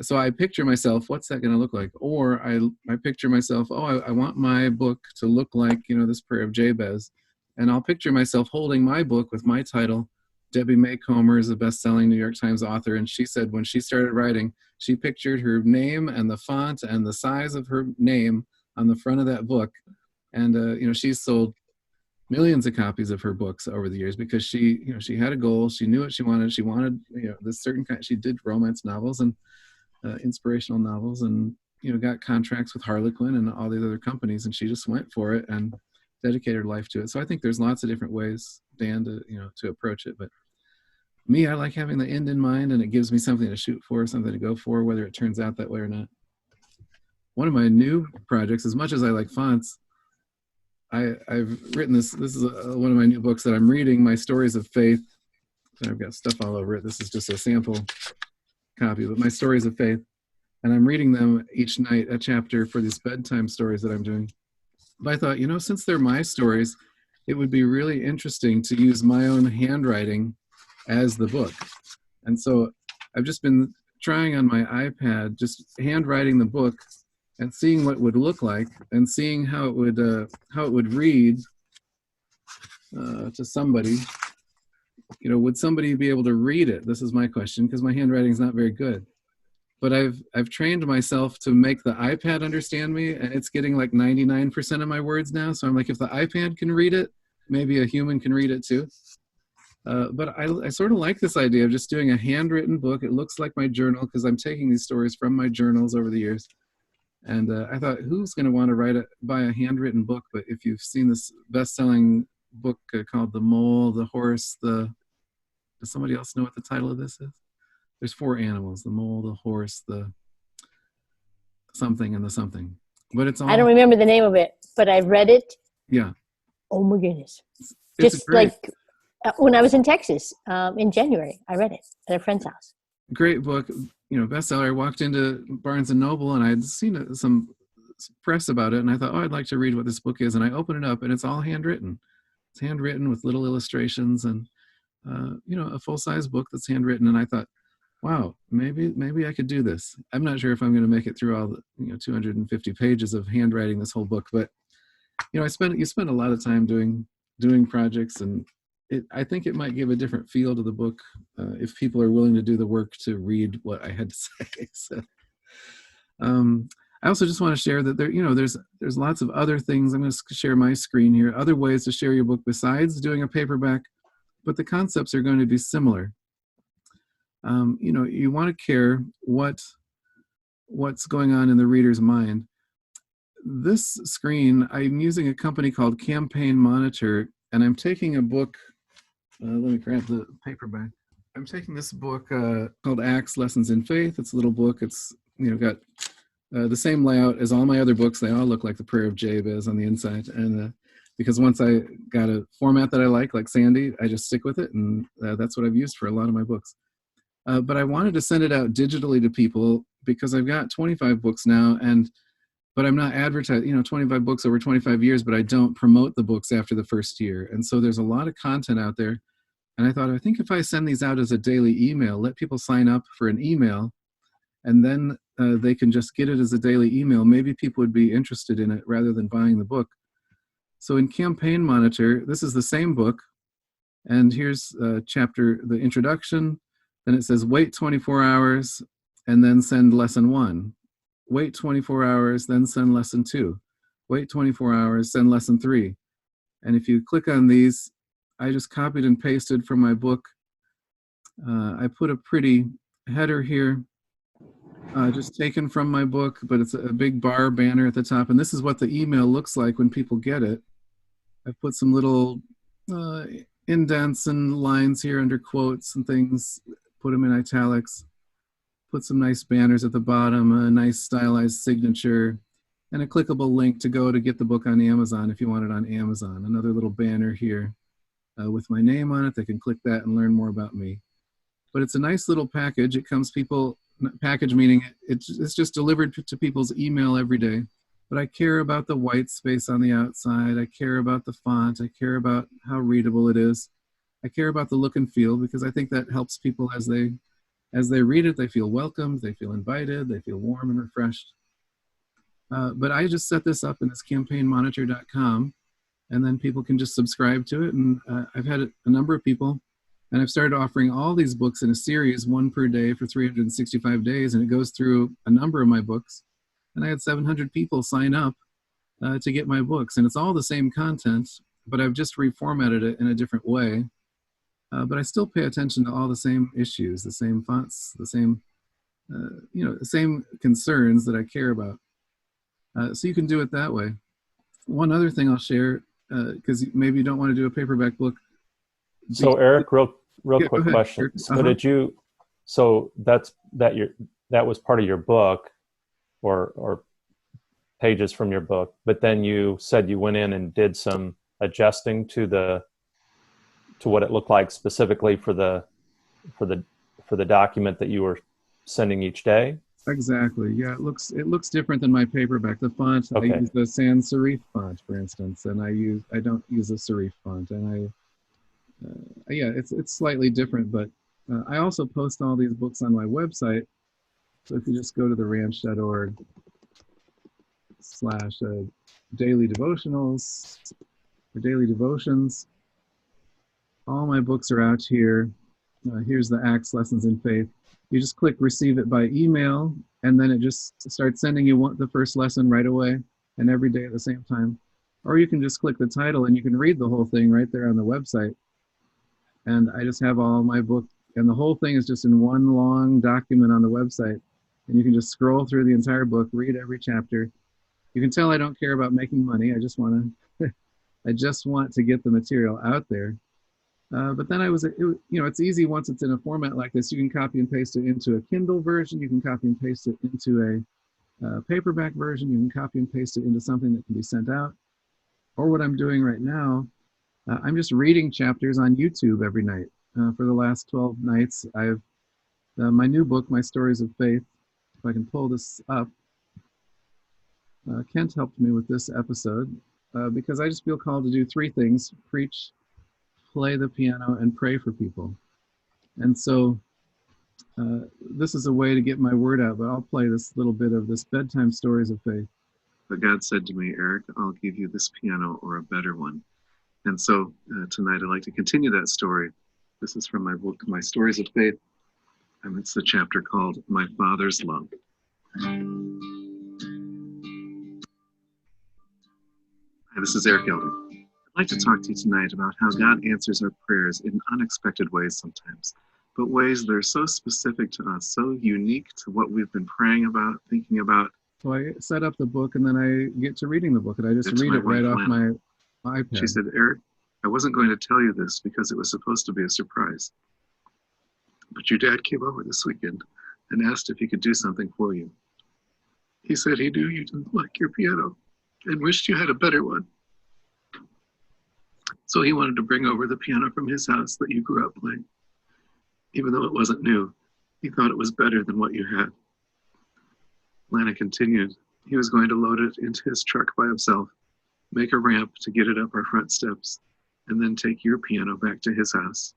so I picture myself, what's that going to look like? Or I picture myself, I want my book to look like, this Prayer of Jabez. And I'll picture myself holding my book with my title. Debbie May Comer is a best-selling New York Times author, and she said when she started writing, she pictured her name and the font and the size of her name on the front of that book. And she's sold millions of copies of her books over the years because she had a goal. She knew what she wanted. She wanted this certain kind. She did romance novels and inspirational novels, and got contracts with Harlequin and all these other companies, and she just went for it and dedicated her life to it. So I think there's lots of different ways, Dan, to approach it. But me, I like having the end in mind, and it gives me something to shoot for, something to go for, whether it turns out that way or not. One of my new projects, as much as I like fonts, I've written this. This is one of my new books that I'm reading, My Stories of Faith. I've got stuff all over it. This is just a sample copy, but My Stories of Faith. And I'm reading them each night, a chapter for these bedtime stories that I'm doing. But I thought, since they're my stories, it would be really interesting to use my own handwriting as the book. And so I've just been trying on my iPad, just handwriting the book and seeing what it would look like and seeing how it would read to somebody. Would somebody be able to read it? This is my question, because my handwriting is not very good. But I've trained myself to make the iPad understand me, and it's getting like 99% of my words now. So I'm like, if the iPad can read it, maybe a human can read it too. But I sort of like this idea of just doing a handwritten book. It looks like my journal because I'm taking these stories from my journals over the years. And I thought, who's going to want to buy a handwritten book? But if you've seen this best-selling book called The Mole, the Horse, does somebody else know what the title of this is? There's 4 animals: the mole, the horse, the something, and the something. But it's all. I don't remember the name of it, but I read it. Yeah. Oh my goodness! It's Just great. like when I was in Texas in January, I read it at a friend's house. Great book, bestseller. I walked into Barnes and Noble and I had seen some press about it, and I thought, I'd like to read what this book is. And I opened it up, and it's all handwritten. It's handwritten with little illustrations and a full-size book that's handwritten. And I thought, wow, maybe I could do this. I'm not sure if I'm going to make it through all the 250 pages of handwriting this whole book, but you spend a lot of time doing projects, and I think it might give a different feel to the book if people are willing to do the work to read what I had to say. So, I also just want to share that there's lots of other things. I'm going to share my screen here. Other ways to share your book besides doing a paperback, but the concepts are going to be similar. You want to care what's going on in the reader's mind. This screen, I'm using a company called Campaign Monitor. and I'm taking a book. Let me grab the paperback. I'm taking this book called Acts Lessons in Faith. It's a little book. It's got the same layout as all my other books. They all look like the Prayer of Jabez on the inside, and because once I got a format that I like Sandy, I just stick with it, and that's what I've used for a lot of my books. But I wanted to send it out digitally to people because I've got 25 books now, but I'm not advertising, 25 books over 25 years, but I don't promote the books after the first year. And so there's a lot of content out there. And I think if I send these out as a daily email, let people sign up for an email, and then they can just get it as a daily email, maybe people would be interested in it rather than buying the book. So in Campaign Monitor, this is the same book. And here's the introduction. Then it says, wait 24 hours and then send lesson 1. Wait 24 hours, then send lesson 2. Wait 24 hours, send lesson 3. And if you click on these, I just copied and pasted from my book. I put a pretty header here, just taken from my book, but it's a big bar banner at the top. And this is what the email looks like when people get it. I put some little indents and lines here under quotes and things, put them in italics, put some nice banners at the bottom, a nice stylized signature, and a clickable link to go to get the book on Amazon if you want it on Amazon. Another little banner here with my name on it. They can click that and learn more about me. But it's a nice little package. It comes package meaning it's just delivered to people's email every day. But I care about the white space on the outside. I care about the font. I care about how readable it is. I care about the look and feel, because I think that helps people as they read it. They feel welcomed, they feel invited, they feel warm and refreshed. But I just set this up in this campaignmonitor.com, and then people can just subscribe to it. And I've had a number of people, and I've started offering all these books in a series, one per day for 365 days, and it goes through a number of my books. And I had 700 people sign up to get my books, and it's all the same content, but I've just reformatted it in a different way. But I still pay attention to all the same issues, the same fonts, the same, the same concerns that I care about. So you can do it that way. One other thing I'll share, because maybe you don't want to do a paperback book. So Eric, real Yeah, quick go ahead. question. So that was part of your book, or pages from your book, but then you said you went in and did some adjusting to what it looked like specifically for the document that you were sending each day. Exactly. Yeah, it looks different than my paperback. The font, Okay. I use the sans serif font, for instance, and I don't use a serif font, and it's slightly different. But I also post all these books on my website. So if you just go to the ranch.org/daily devotionals or daily devotions, all my books are out here. Here's the Acts Lessons in Faith. You just click receive it by email, and then it just starts sending you the first lesson right away and every day at the same time. Or you can just click the title and you can read the whole thing right there on the website. And I just have all my book, and the whole thing is just in one long document on the website. And you can just scroll through the entire book, read every chapter. You can tell I don't care about making money. I just want to get the material out there. But then it's easy once it's in a format like this. You can copy and paste it into a Kindle version. You can copy and paste it into a paperback version. You can copy and paste it into something that can be sent out. Or what I'm doing right now, I'm just reading chapters on YouTube every night. For the last 12 nights, I've my new book, My Stories of Faith. If I can pull this up. Kent helped me with this episode because I just feel called to do 3 things: preach, play the piano, and pray for people. And so this is a way to get my word out, but I'll play this little bit of this Bedtime Stories of Faith. But God said to me, Eric, I'll give you this piano or a better one. And so tonight I'd like to continue that story. This is from my book, My Stories of Faith, and it's the chapter called My Father's Love. Hi, this is Eric Elder. I'd like to talk to you tonight about how God answers our prayers in unexpected ways sometimes, but ways that are so specific to us, so unique to what we've been praying about, thinking about. So I set up the book, and then I get to reading the book, and I just read it right off my iPad. She said, Eric, I wasn't going to tell you this because it was supposed to be a surprise. But your dad came over this weekend and asked if he could do something for you. He said he knew you didn't like your piano and wished you had a better one. So he wanted to bring over the piano from his house that you grew up playing. Even though it wasn't new, he thought it was better than what you had. Lana continued. He was going to load it into his truck by himself, make a ramp to get it up our front steps, and then take your piano back to his house.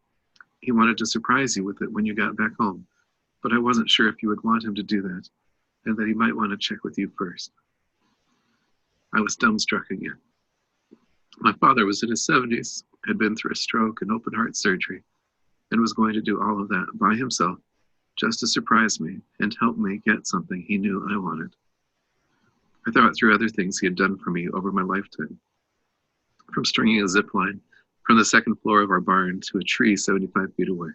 He wanted to surprise you with it when you got back home, but I wasn't sure if you would want him to do that, and that he might want to check with you first. I was dumbstruck again. My father was in his 70s, had been through a stroke and open heart surgery, and was going to do all of that by himself just to surprise me and help me get something he knew I wanted. I thought through other things he had done for me over my lifetime, from stringing a zip line from the second floor of our barn to a tree 75 feet away,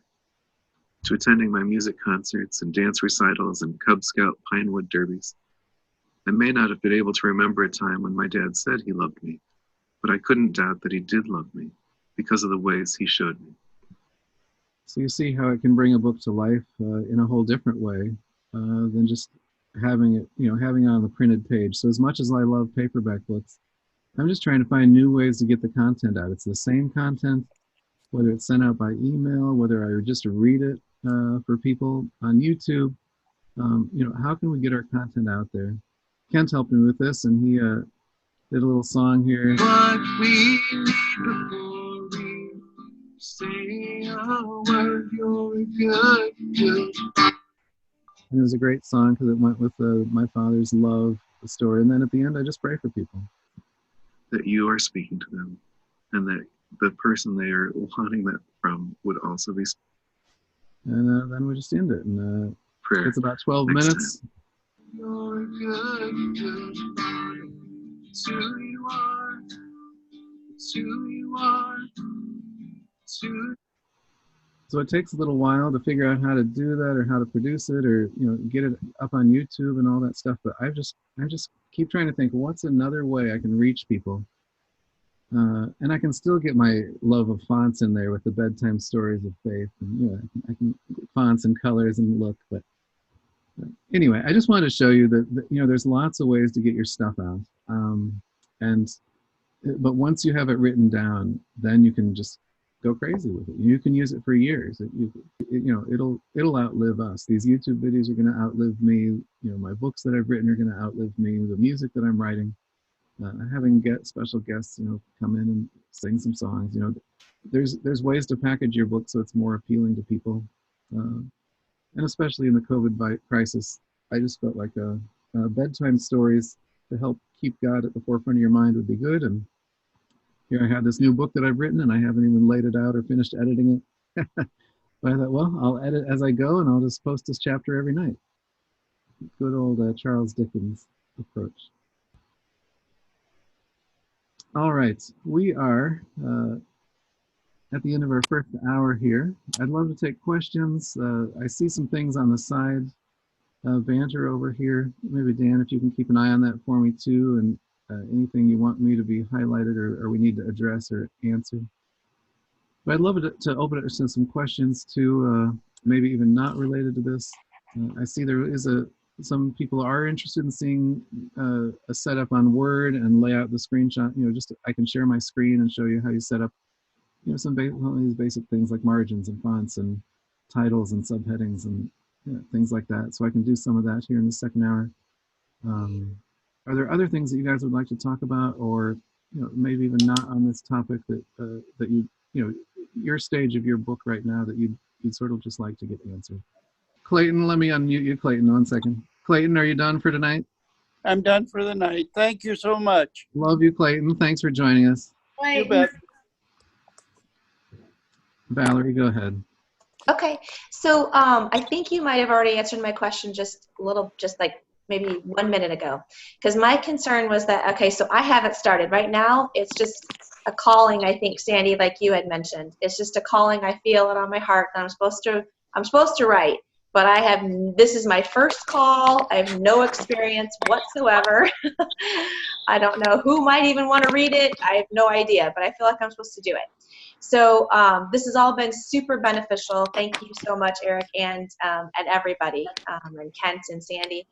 to attending my music concerts and dance recitals and Cub Scout Pinewood derbies. I may not have been able to remember a time when my dad said he loved me, but I couldn't doubt that he did love me because of the ways he showed me. So you see how it can bring a book to life in a whole different way than just having it, having it on the printed page. So as much as I love paperback books, I'm just trying to find new ways to get the content out. It's the same content, whether it's sent out by email, whether I just read it for people on YouTube. How can we get our content out there? Kent helped me with this, and he did a little song here. What we need before we say a word, you're good. And it was a great song because it went with my father's love, the story. And then at the end, I just pray for people that you are speaking to them and that the person they are wanting that from would also be. And then we just end it in prayer. It's about 12 minutes. You're good, it's who you are. It's who you are. It's who. So it takes a little while to figure out how to do that or how to produce it or get it up on YouTube and all that stuff. But I just keep trying to think, what's another way I can reach people, and I can still get my love of fonts in there with the bedtime stories of faith, and I can fonts and colors and look. But anyway, I just wanted to show you that there's lots of ways to get your stuff out, but once you have it written down, then you can just go crazy with it. You can use it for years. It'll outlive us. These YouTube videos are going to outlive me. My books that I've written are going to outlive me. The music that I'm writing, having special guests, come in and sing some songs. There's ways to package your book so it's more appealing to people. And especially in the COVID crisis, I just felt like bedtime stories to help keep God at the forefront of your mind would be good. And here I have this new book that I've written, and I haven't even laid it out or finished editing it. But I thought, well, I'll edit as I go, and I'll just post this chapter every night. Good old Charles Dickens approach. All right, we are at the end of our first hour here. I'd love to take questions. I see some things on the side. Banter over here. Maybe Dan, if you can keep an eye on that for me too, and anything you want me to be highlighted or we need to address or answer. But I'd love to open it to some questions too, maybe even not related to this. I see there is some people are interested in seeing a setup on Word and lay out the screenshot. I can share my screen and show you how you set up, some of these basic things like margins and fonts and titles and subheadings and things like that. So I can do some of that here in the second hour. Are there other things that you guys would like to talk about, or maybe even not on this topic that your stage of your book right now that you'd sort of just like to get answered? Clayton, let me unmute you. Clayton, 1 second. Clayton, are you done for tonight? I'm done for the night. Thank you so much. Love you, Clayton. Thanks for joining us. You bet. Valerie, go ahead. Okay, so I think you might have already answered my question just like maybe 1 minute ago, because my concern was that, okay, so I haven't started. Right now, it's just a calling, I think, Sandy, like you had mentioned. It's just a calling. I feel it on my heart, and I'm supposed to write. but this is my first call. I have no experience whatsoever. I don't know who might even want to read it. I have no idea, but I feel like I'm supposed to do it. So this has all been super beneficial. Thank you so much, Eric, and everybody, and Kent and Sandy.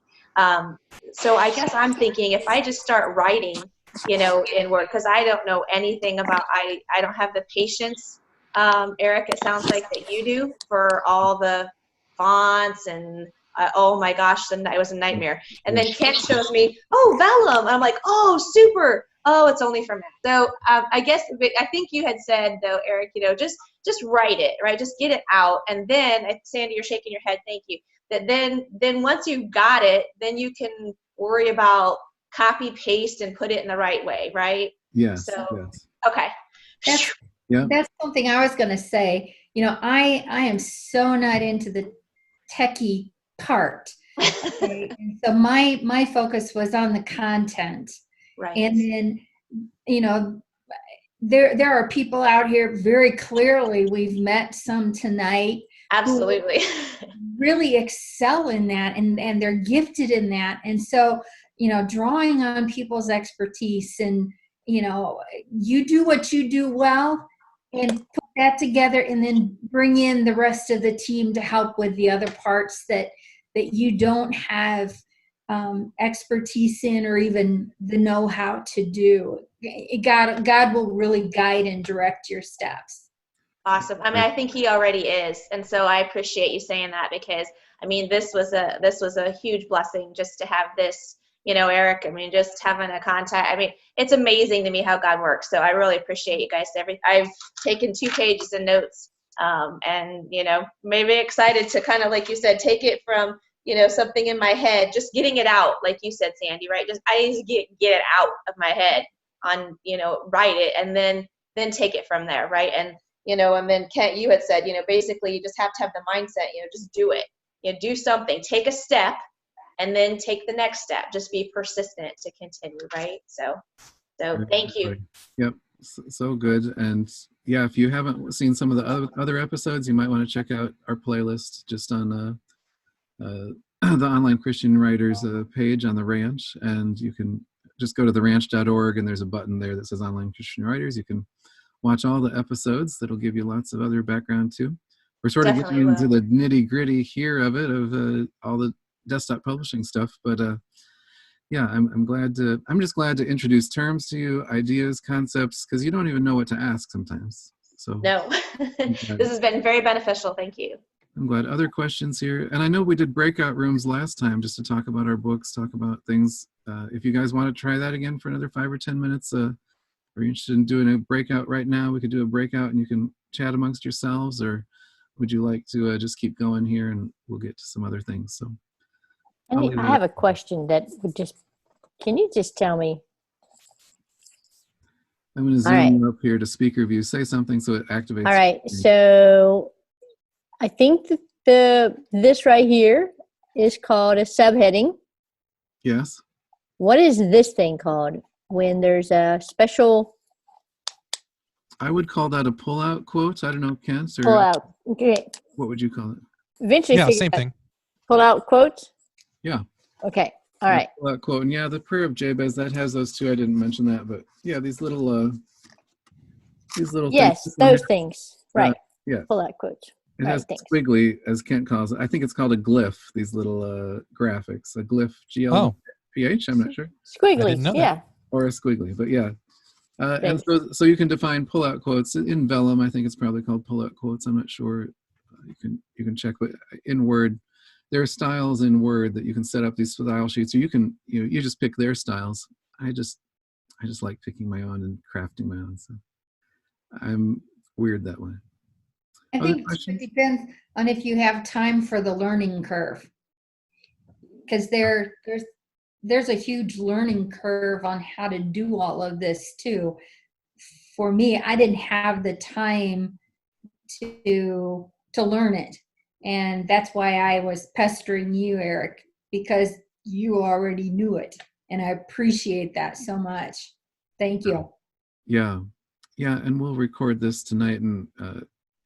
So I guess I'm thinking if I just start writing, in Word, because I don't know anything about, I don't have the patience, Eric, it sounds like that you do, for all the fonts and oh my gosh, it was a nightmare. And then Kent shows me, oh, Vellum. And I'm like, oh, super. Oh, it's only for Mac. So I think you had said though, Eric, just write it, right? Just get it out. And then, Sandy, you're shaking your head. Thank you. That then once you've got it, then you can worry about copy, paste, and put it in the right way, right? Yes. So, yes. okay. That's something I was going to say. I am so not into the techie part. Okay? And so my focus was on the content. Right. And then, there are people out here, very clearly, we've met some tonight. Absolutely. Really excel in that, and they're gifted in that. And so, drawing on people's expertise, and, you do what you do well, and put that together, and then bring in the rest of the team to help with the other parts that you don't have expertise in, or even the know-how to do. God will really guide and direct your steps. Awesome. I mean, I think he already is, and so I appreciate you saying that, because this was a huge blessing just to have this, Eric. Just having a contact. It's amazing to me how God works. So I really appreciate you guys. I've taken 2 pages of notes, and maybe excited to kind of, like you said, take it from something in my head, just getting it out, like you said, Sandy, right? I need to get it out of my head, write it, and then take it from there, right? And and then Kent, you had said, basically you just have to have the mindset, just do it. Do something, take a step, and then take the next step. Just be persistent to continue, right? So thank you. Yep, so good. And yeah, if you haven't seen some of the other episodes, you might want to check out our playlist just on the Online Christian Writers page on the Ranch, and you can just go to theranch.org, and there's a button there that says Online Christian Writers. You can watch all the episodes. That'll give you lots of other background too. We're sort of Definitely getting into the nitty gritty here of all the desktop publishing stuff, but yeah, I'm just glad to introduce terms to you, ideas, concepts, because you don't even know what to ask sometimes. So no, this has been very beneficial. Thank you. I'm glad. Other questions here? And I know we did breakout rooms last time just to talk about our books, talk about things. If you guys want to try that again for another 5 or 10 minutes, are you interested in doing a breakout right now? We could do a breakout and you can chat amongst yourselves, or would you like to just keep going here and we'll get to some other things? So I have a question that can you just tell me? I'm going to zoom up here to speaker view. Say something so it activates. All right. So I think that this right here is called a subheading. Yes. What is this thing called when there's a special? I would call that a pull-out quote. I don't know, Kent. Or Pull-out. Okay. What would you call it? Eventually, Yeah, same thing. Pull-out quotes? Yeah. Okay. All right. Pull-out quote. And yeah, the Prayer of Jabez, that has those two. I didn't mention that, but yeah, these little yes, things. those things. Right. Yeah. Pull-out quotes. It Right, has thanks. squiggly, as Kent calls it. I think it's called a glyph, these little graphics. A glyph, G-L-P-H, I'm not sure. Squiggly, didn't know that. yeah. Or a squiggly, but yeah. And so you can define pull-out quotes. In Vellum, I think it's probably called pull-out quotes. I'm not sure. You can check, but in Word, there are styles in Word that you can set up these style sheets, or you just pick their styles. I just like picking my own and crafting my own. So I'm weird that way. I think it depends on if you have time for the learning curve, because there's a huge learning curve on how to do all of this too. For me, I didn't have the time to learn it, and that's why I was pestering you, Eric, because you already knew it, and I appreciate that so much. Thank you. Yeah, and we'll record this tonight, and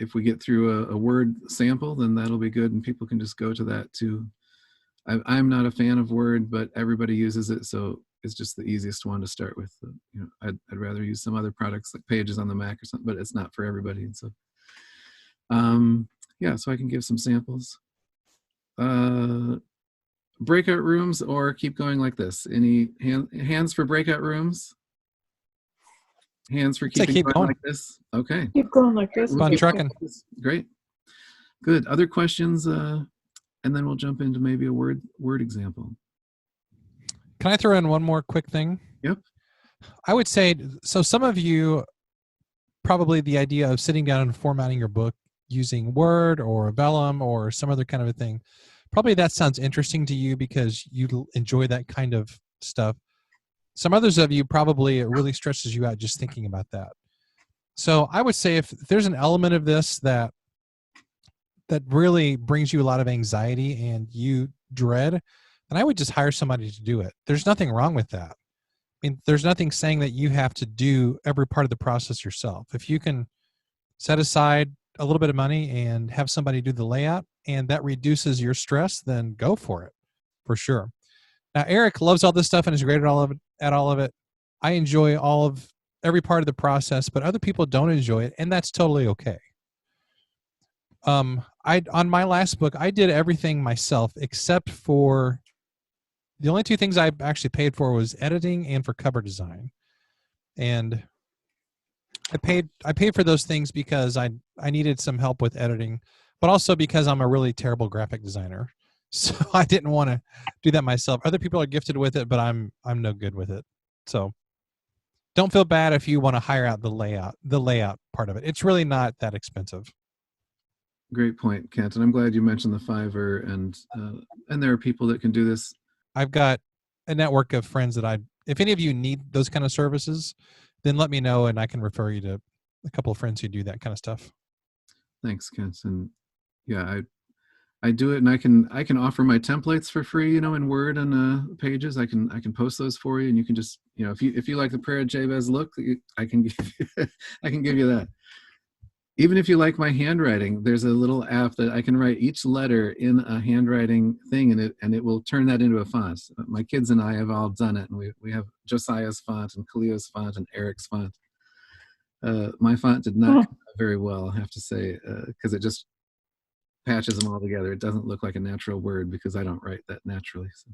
if we get through a Word sample, then that'll be good, and people can just go to that too. I'm not a fan of Word, but everybody uses it, so it's just the easiest one to start with. You know, I'd rather use some other products like Pages on the Mac or something, but it's not for everybody. And so, yeah, so I can give some samples. Breakout rooms, or keep going like this. Any hands for breakout rooms? Hands for keeping keep going going. like this? Okay. Keep going like this. Fun trucking. Great. Good. Other questions? And then we'll jump into maybe a word example. Can I throw in one more quick thing? Yep. I would say, so some of you, probably the idea of sitting down and formatting your book using Word or Vellum or some other kind of a thing, probably that sounds interesting to you because you enjoy that kind of stuff. Some others of you, probably it really stresses you out just thinking about that. So I would say if there's an element of this that really brings you a lot of anxiety and you dread, then I would just hire somebody to do it. There's nothing wrong with that. I mean, there's nothing saying that you have to do every part of the process yourself. If you can set aside a little bit of money and have somebody do the layout and that reduces your stress, then go for it, for sure. Now, Eric loves all this stuff and is great at all of it. I enjoy every part of the process, but other people don't enjoy it, and that's totally okay. On my last book, I did everything myself except for the only two things I actually paid for was editing and for cover design. And I paid for those things because I needed some help with editing, but also because I'm a really terrible graphic designer. So I didn't want to do that myself. Other people are gifted with it, but I'm no good with it. So don't feel bad if you want to hire out the layout part of it. It's really not that expensive. Great point, Kent. And I'm glad you mentioned the Fiverr, and there are people that can do this. I've got a network of friends that if any of you need those kind of services, then let me know and I can refer you to a couple of friends who do that kind of stuff. Thanks, Kent. And yeah, I do it, and I can offer my templates for free, in Word and Pages. I can post those for you, and you can just, if you like the Pere Jabez look, I can give you that. Even if you like my handwriting, there's a little app that I can write each letter in a handwriting thing, and it will turn that into a font. My kids and I have all done it, and we have Josiah's font and Khalil's font and Eric's font. My font did not come out very well, I have to say, because it just patches them all together. It doesn't look like a natural word because I don't write that naturally. So.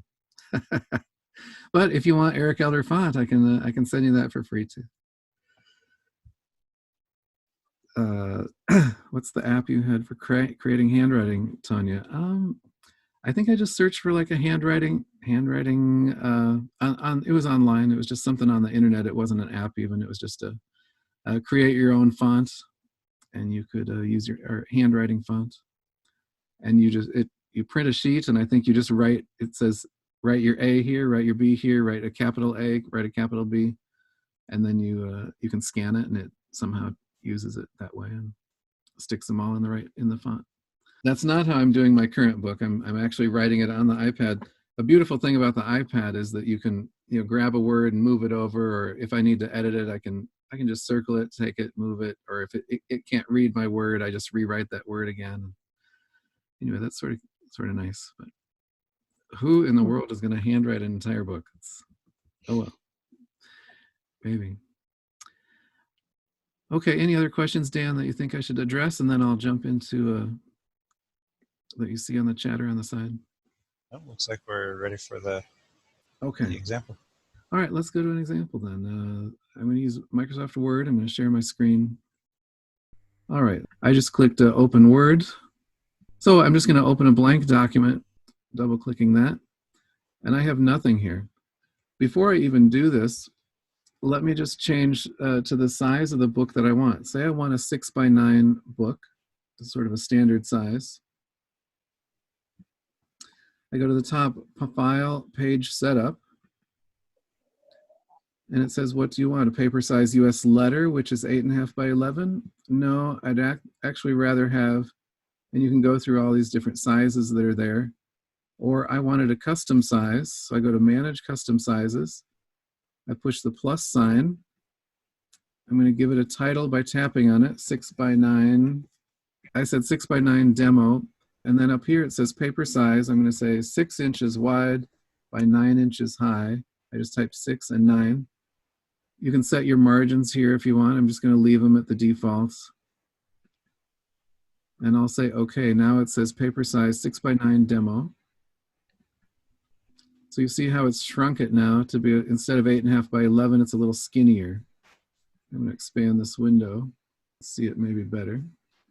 But if you want Eric Elder font, I can send you that for free too. What's the app you had for creating handwriting, Tanya? I think I just searched for like a handwriting it was online. It was just something on the internet. It wasn't an app even. It was just a create your own font, and you could use your handwriting font, and you print a sheet, and I think you just write. It says write your A here, write your B here, write a capital A, write a capital B, and then you can scan it, and it somehow uses it that way and sticks them all in the font. That's not how I'm doing my current book. I'm actually writing it on the iPad. A beautiful thing about the iPad is that you can grab a word and move it over, or if I need to edit it, I can just circle it, take it, move it, or if it can't read my word, I just rewrite that word again. Anyway, that's sort of nice. But who in the world is going to handwrite an entire book? Oh well, maybe. Okay, any other questions, Dan, that you think I should address? And then I'll jump into that you see on the chat or on the side. Oh, looks like we're ready for the example. All right, let's go to an example then. I'm going to use Microsoft Word. I'm going to share my screen. All right, I just clicked Open Word. So I'm just going to open a blank document, double-clicking that, and I have nothing here. Before I even do this, let me just change to the size of the book that I want. Say I want a 6x9 book, sort of a standard size. I go to the top, File, Page Setup, and it says, what do you want? A paper size US letter, which is 8.5 by 11? No, I'd actually rather have, and you can go through all these different sizes that are there, or I wanted a custom size, so I go to Manage Custom Sizes. I push the plus sign. I'm going to give it a title by tapping on it, 6x9 I said 6x9 demo, and then up here it says paper size. I'm going to say 6 inches wide by 9 inches high. I just typed 6 and 9. You can set your margins here if you want. I'm just going to leave them at the defaults. And I'll say, okay, now it says paper size 6x9 demo. So you see how it's shrunk it now to be, instead of 8.5 by 11, it's a little skinnier. I'm going to expand this window, see it maybe better.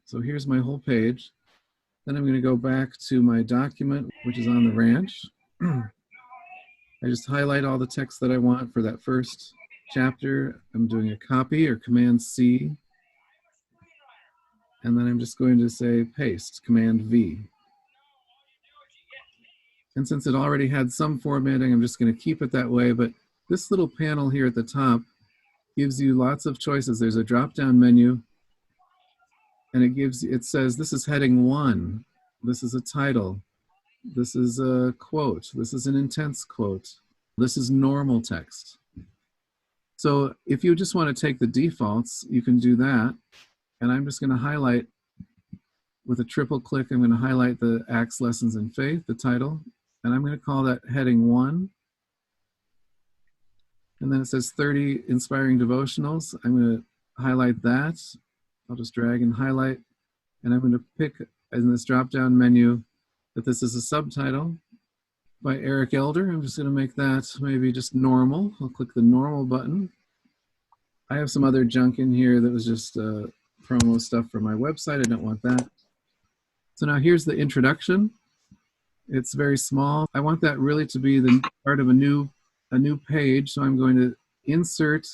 So here's my whole page. Then I'm going to go back to my document, which is on the ranch. I just highlight all the text that I want for that first chapter. I'm doing a copy or Command C. And then I'm just going to say paste, Command V. And since it already had some formatting, I'm just going to keep it that way. But this little panel here at the top gives you lots of choices. There's a drop-down menu, and it says this is heading 1. This is a title. This is a quote. This is an intense quote. This is normal text. So if you just want to take the defaults, you can do that. And I'm just going to highlight with a triple click. I'm going to highlight the Acts Lessons in Faith, the title, and I'm going to call that heading 1. And then it says 30 inspiring devotionals. I'm going to highlight that. I'll just drag and highlight, and I'm going to pick in this drop-down menu that this is a subtitle by Eric Elder. I'm just going to make that maybe just normal. I'll click the normal button. I have some other junk in here that was just promo stuff for my website. I don't want that. So now here's the introduction. It's very small. I want that really to be the part of a new page. So I'm going to insert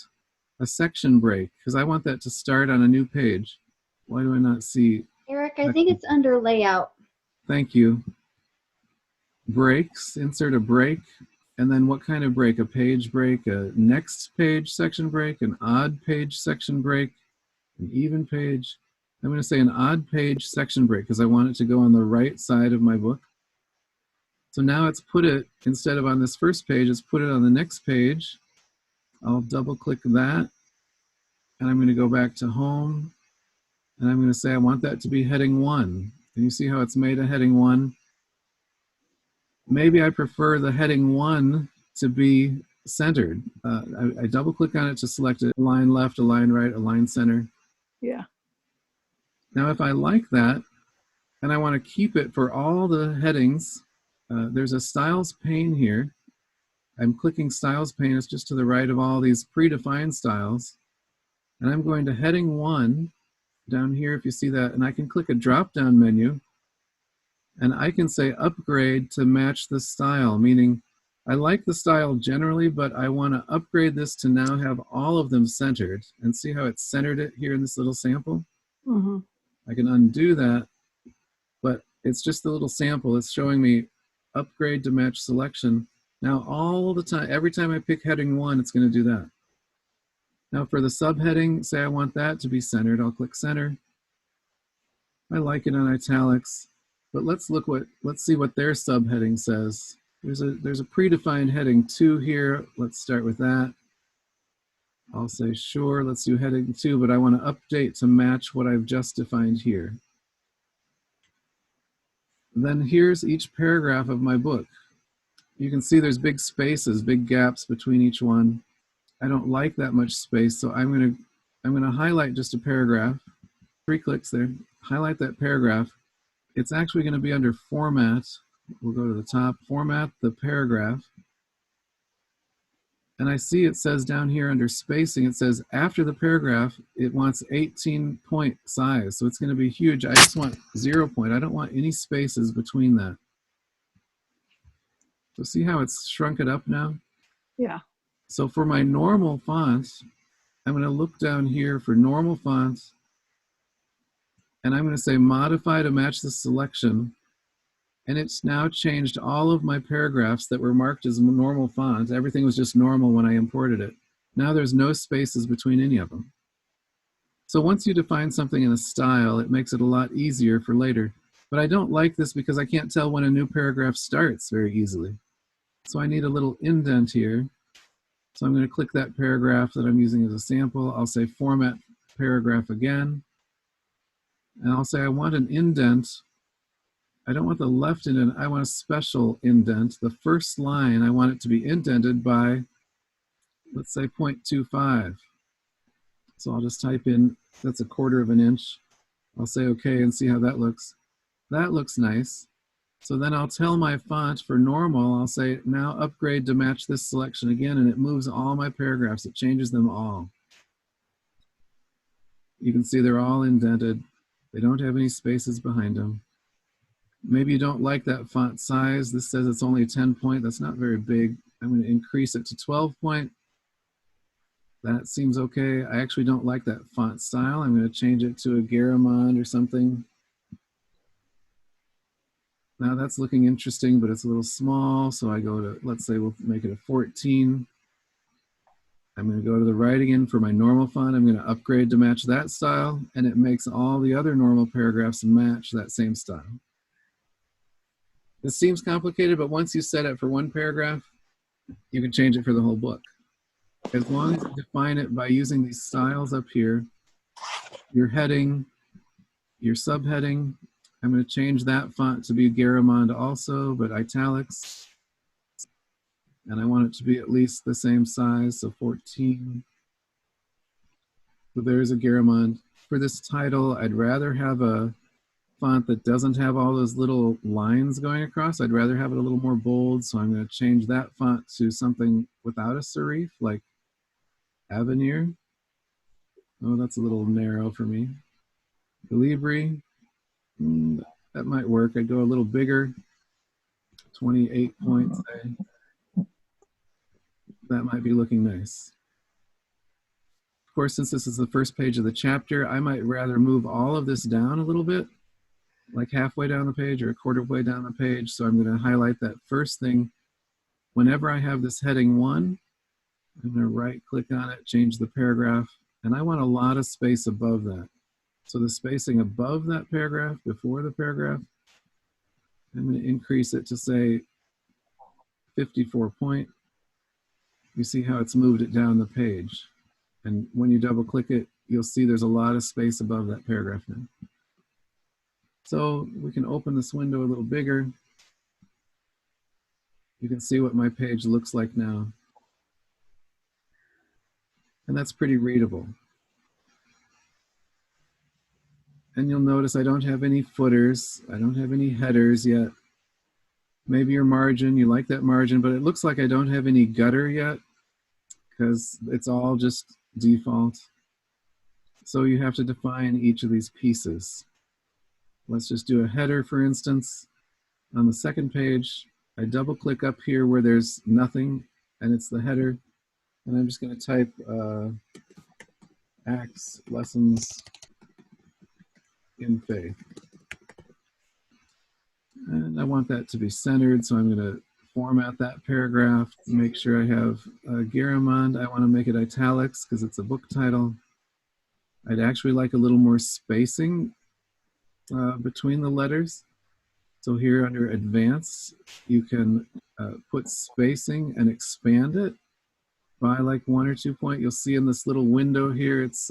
a section break because I want that to start on a new page. Why do I not see? Eric, I think it's under layout. Thank you. Breaks, insert a break. And then what kind of break? A page break, a next page section break, an odd page section break, an even page. I'm going to say an odd page section break because I want it to go on the right side of my book. So now it's put it, instead of on this first page, it's put it on the next page. I'll double click that, and I'm going to go back to home, and I'm going to say I want that to be heading 1. Can you see how it's made a heading 1? Maybe I prefer the heading 1 to be centered. I double click on it to select a line left, a line right, a line center. Yeah. Now if I like that, and I want to keep it for all the headings, there's a styles pane here. I'm clicking styles pane. It's just to the right of all these predefined styles. And I'm going to heading 1 down here, if you see that, and I can click a drop-down menu, and I can say upgrade to match the style, meaning I like the style generally, but I want to upgrade this to now have all of them centered. And see how it's centered it here in this little sample? Mm-hmm. I can undo that, but it's just a little sample. It's showing me upgrade to match selection. Now all the time, every time I pick heading 1, it's going to do that. Now for the subheading, say I want that to be centered. I'll click center. I like it on italics, but let's see what their subheading says. There's a predefined heading 2 here. Let's start with that. I'll say sure, let's do heading 2, but I want to update to match what I've just defined here. Then here's each paragraph of my book. You can see there's big spaces, big gaps between each one. I don't like that much space, so I'm going to highlight just a paragraph. 3 clicks there. Highlight that paragraph. It's actually going to be under format. We'll go to the top, format the paragraph. And I see it says down here under spacing, it says after the paragraph, it wants 18-point size. So it's going to be huge. I just want 0 point. I don't want any spaces between that. So see how it's shrunk it up now? Yeah. So for my normal fonts, I'm going to look down here for normal fonts, and I'm going to say modify to match the selection. And it's now changed all of my paragraphs that were marked as normal font. Everything was just normal when I imported it. Now there's no spaces between any of them. So once you define something in a style, it makes it a lot easier for later. But I don't like this because I can't tell when a new paragraph starts very easily. So I need a little indent here. So I'm going to click that paragraph that I'm using as a sample. I'll say format paragraph again. And I'll say I want an indent. I don't want the left indent, I want a special indent. The first line, I want it to be indented by, let's say 0.25. So I'll just type in, that's 1/4 of an inch. I'll say okay and see how that looks. That looks nice. So then I'll tell my font for normal, I'll say now upgrade to match this selection again, and it moves all my paragraphs. It changes them all. You can see they're all indented. They don't have any spaces behind them. Maybe you don't like that font size. This says it's only 10 point. That's not very big. I'm going to increase it to 12 point. That seems okay. I actually don't like that font style. I'm going to change it to a Garamond or something. Now that's looking interesting, but it's a little small. So I go to, let's say we'll make it a 14. I'm going to go to the right again for my normal font. I'm going to upgrade to match that style, and it makes all the other normal paragraphs match that same style. This seems complicated, but once you set it for one paragraph, you can change it for the whole book. As long as you define it by using these styles up here, your heading, your subheading, I'm going to change that font to be Garamond also, but italics. And I want it to be at least the same size, so 14. So there's a Garamond. For this title, I'd rather have a font that doesn't have all those little lines going across. I'd rather have it a little more bold, so I'm going to change that font to something without a serif, like Avenir. Oh, that's a little narrow for me. Calibri, that might work. I'd go a little bigger, 28 points, say. That might be looking nice. Of course, since this is the first page of the chapter, I might rather move all of this down a little bit, like halfway down the page or a quarter way down the page. So I'm going to highlight that first thing. Whenever I have this heading 1, I'm going to right click on it, change the paragraph, and I want a lot of space above that. So the spacing above that paragraph, before the paragraph, I'm going to increase it to say 54 point. You see how it's moved it down the page. And when you double click it, you'll see there's a lot of space above that paragraph now. So we can open this window a little bigger. You can see what my page looks like now. And that's pretty readable. And you'll notice I don't have any footers. I don't have any headers yet. Maybe your margin, you like that margin, but it looks like I don't have any gutter yet because it's all just default. So you have to define each of these pieces. Let's just do a header, for instance. On the second page, I double click up here where there's nothing, and it's the header. And I'm just going to type Acts Lessons in Faith. And I want that to be centered, so I'm going to format that paragraph, make sure I have Garamond. I want to make it italics because it's a book title. I'd actually like a little more spacing between the letters. So here under Advanced, you can put spacing and expand it by like 1 or 2 points. You'll see in this little window here, it's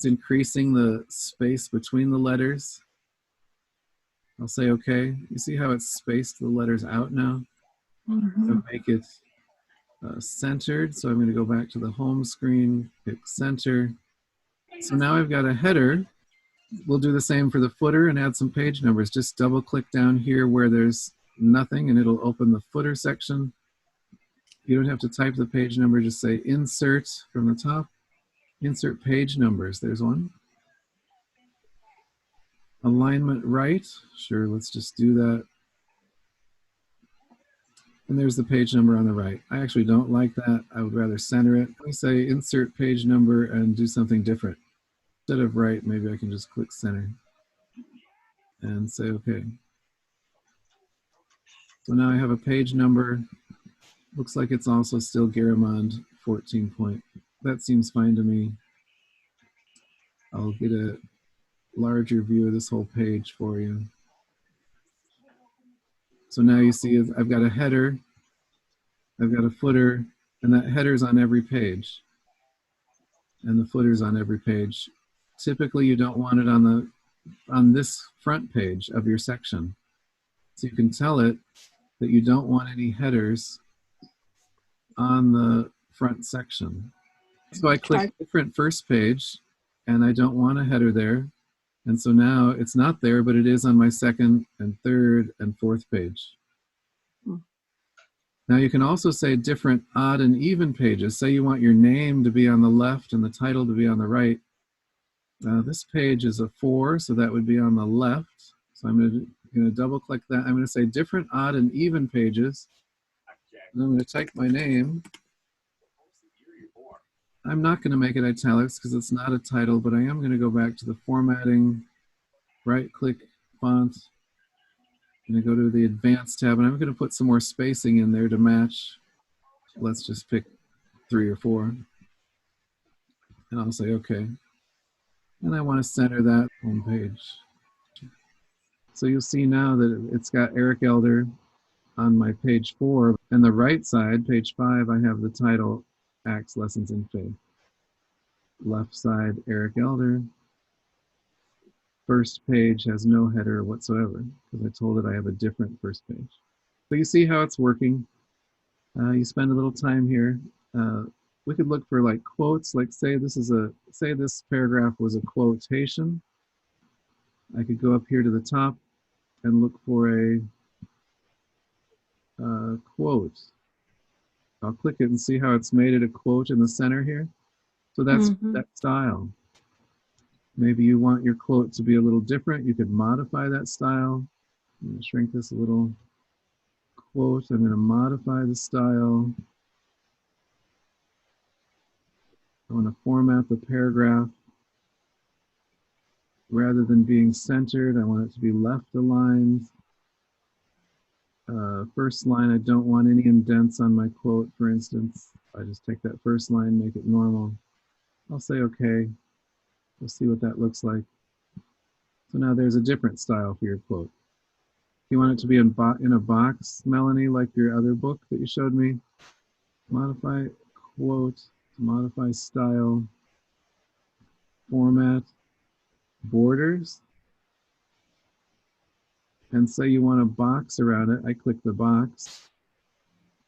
increasing the space between the letters. I'll say okay. You see how it's spaced the letters out now? To make it centered. So I'm going to go back to the home screen, pick center. So now I've got a header. We'll do the same for the footer and add some page numbers. Just double click down here where there's nothing and it'll open the footer section. You don't have to type the page number, just say insert from the top. Insert page numbers, there's one. Alignment right, sure, let's just do that. And there's the page number on the right. I actually don't like that. I would rather center it. Let me say insert page number and do something different. Instead of right, maybe I can just click center and say okay. So now I have a page number. Looks like it's also still Garamond 14 point. That seems fine to me. I'll get a larger view of this whole page for you. So now you see I've got a header, I've got a footer, and that header's on every page. And the footer's on every page. Typically you don't want it on the on this front page of your section. So you can tell it that you don't want any headers on the front section. So I click different first page, and I don't want a header there. And so now it's not there, but it is on my second and third and fourth page. Now you can also say different odd and even pages. Say you want your name to be on the left and the title to be on the right. This page is a 4, so that would be on the left. So I'm going to double click that. I'm going to say different odd and even pages. And I'm going to type my name. I'm not going to make it italics because it's not a title, but I am going to go back to the formatting, right-click font, and go to the advanced tab, and I'm going to put some more spacing in there to match. Let's just pick 3 or 4. And I'll say OK. And I want to center that home page. So you'll see now that it's got Eric Elder on my page 4. And the right side, page 5, I have the title, Acts, Lessons in Faith. Left side, Eric Elder. First page has no header whatsoever because I told it I have a different first page. So you see how it's working. You spend a little time here. We could look for like quotes, like say this paragraph was a quotation. I could go up here to the top and look for a quote. I'll click it and see how it's made it a quote in the center here. So that's that style. Maybe you want your quote to be a little different. You could modify that style. I'm going to shrink this a little. Quote, I'm going to modify the style. I want to format the paragraph. Rather than being centered, I want it to be left aligned. First line, I don't want any indents on my quote, for instance. I just take that first line, make it normal. I'll say OK. We'll see what that looks like. So now there's a different style for your quote. If you want it to be in a box, Melanie, like your other book that you showed me, modify quote, modify style, format, borders, and say you want a box around it. I click the box,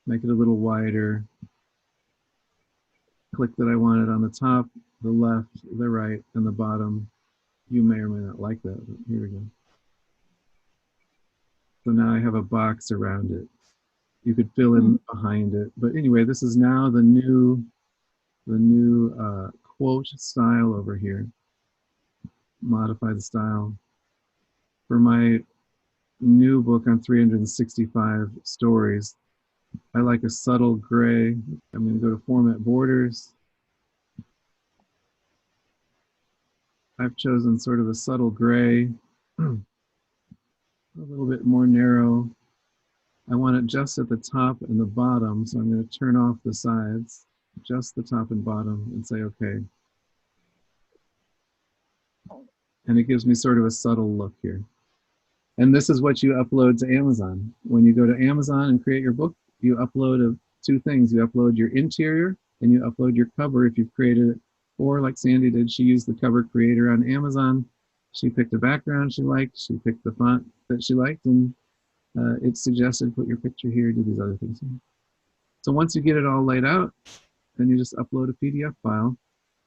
make it a little wider, click that I want it on the top, the left, the right, and the bottom. You may or may not like that, but here we go. So now I have a box around it. You could fill in behind it. But anyway, this is now the new quote style over here. Modify the style. For my new book on 365 stories, I like a subtle gray. I'm going to go to Format Borders. I've chosen sort of a subtle gray, a little bit more narrow. I want it just at the top and the bottom, so I'm going to turn off the sides, just the top and bottom, and say OK. And it gives me sort of a subtle look here. And this is what you upload to Amazon. When you go to Amazon and create your book, you upload 2 things. You upload your interior and you upload your cover if you've created it. Or like Sandy did, she used the cover creator on Amazon. She picked a background she liked. She picked the font that she liked, and it suggested put your picture here, do these other things. So once you get it all laid out, then you just upload a PDF file,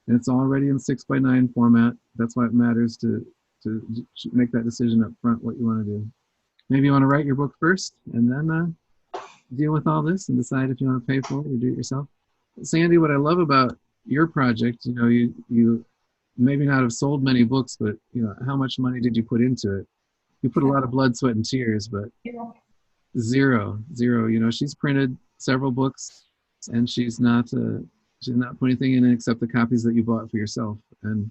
and it's already in 6:9 format. That's why it matters to make that decision up front what you want to do. Maybe you want to write your book first, and then deal with all this and decide if you want to pay for it or do it yourself. Sandy, what I love about your project, you know, you maybe not have sold many books, but you know, how much money did you put into it? You put a lot of blood, sweat, and tears, but zero. You know, she's printed several books, and she's not putting anything in it except the copies that you bought for yourself. And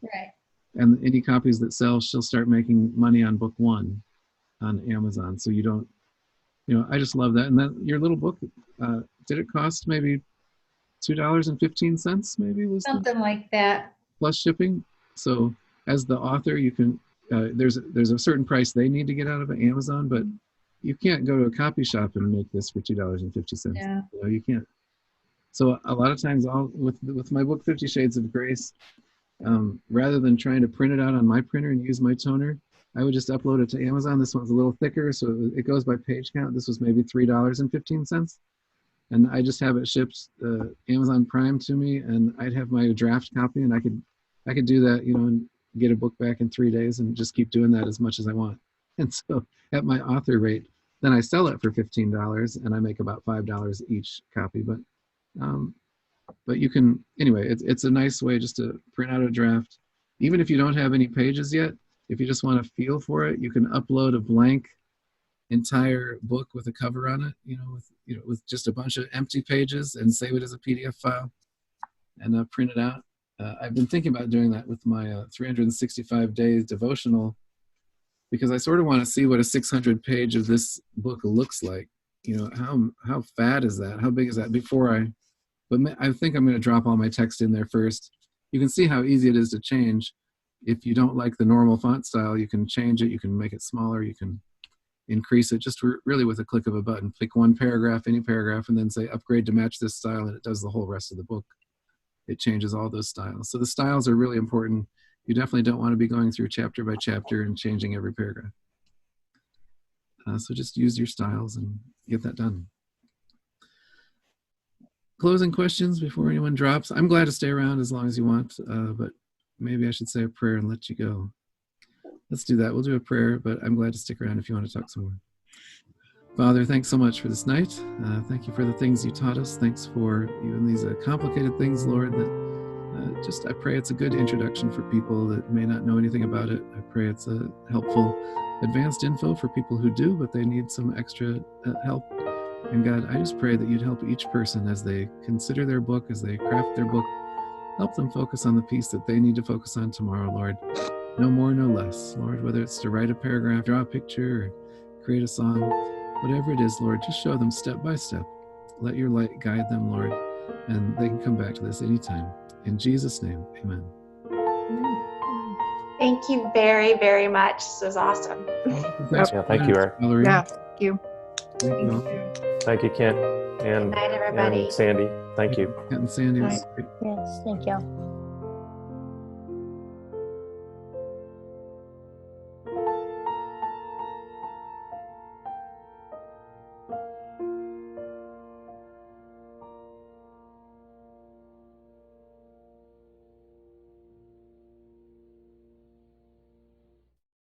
and any copies that sell, she'll start making money on book 1 on Amazon. So you don't, you know, I just love that. And then your little book, did it cost maybe $2.15? Maybe was something like that, plus shipping. So as the author, you can there's a certain price they need to get out of it, Amazon, but you can't go to a copy shop and make this for $2.50. Yeah. You know, you can't. So a lot of times, with my book 50 Shades of Grace, rather than trying to print it out on my printer and use my toner, I would just upload it to Amazon. This one's a little thicker, so it goes by page count. This was maybe $3.15. And I just have it shipped Amazon Prime to me, and I'd have my draft copy, and I could do that, you know, and get a book back in 3 days and just keep doing that as much as I want. And so at my author rate, then I sell it for $15 and I make about $5 each copy. But you can, anyway, it's a nice way just to print out a draft. Even if you don't have any pages yet, if you just want to feel for it, you can upload a blank entire book with a cover on it, with just a bunch of empty pages, and save it as a PDF file and print it out. I've been thinking about doing that with my 365 days devotional, because I sort of want to see what a 600 page of this book looks like. How fat is that? How big is that? But I think I'm going to drop all my text in there first. You can see how easy it is to change. If you don't like the normal font style, you can change it. You can make it smaller. You can increase it just really with a click of a button. Pick one paragraph, any paragraph, and then say upgrade to match this style, and it does the whole rest of the book. It changes all those styles. So the styles are really important. You definitely don't want to be going through chapter by chapter and changing every paragraph. So just use your styles and get that done. Closing questions before anyone drops. I'm glad to stay around as long as you want, but maybe I should say a prayer and let you go. Let's do that. We'll do a prayer, but I'm glad to stick around if you want to talk some more. Father, thanks so much for this night. Thank you for the things you taught us. Thanks for even these complicated things, Lord, that I pray it's a good introduction for people that may not know anything about it. I pray it's a helpful advanced info for people who do, but they need some extra help. And God, I just pray that you'd help each person as they consider their book, as they craft their book. Help them focus on the piece that they need to focus on tomorrow, Lord. No more, no less, Lord, whether it's to write a paragraph, draw a picture, or create a song, whatever it is, Lord, just show them step by step. Let your light guide them, Lord, and they can come back to this anytime. In Jesus' name, amen. Thank you very, very much. This was awesome. Thank you, Eric. Valerie. Yeah, thank you. Thank you all. Thank you, Kent. And, Good night, everybody. and Sandy. Thank you. Kent and Sandy. Yes, thank you.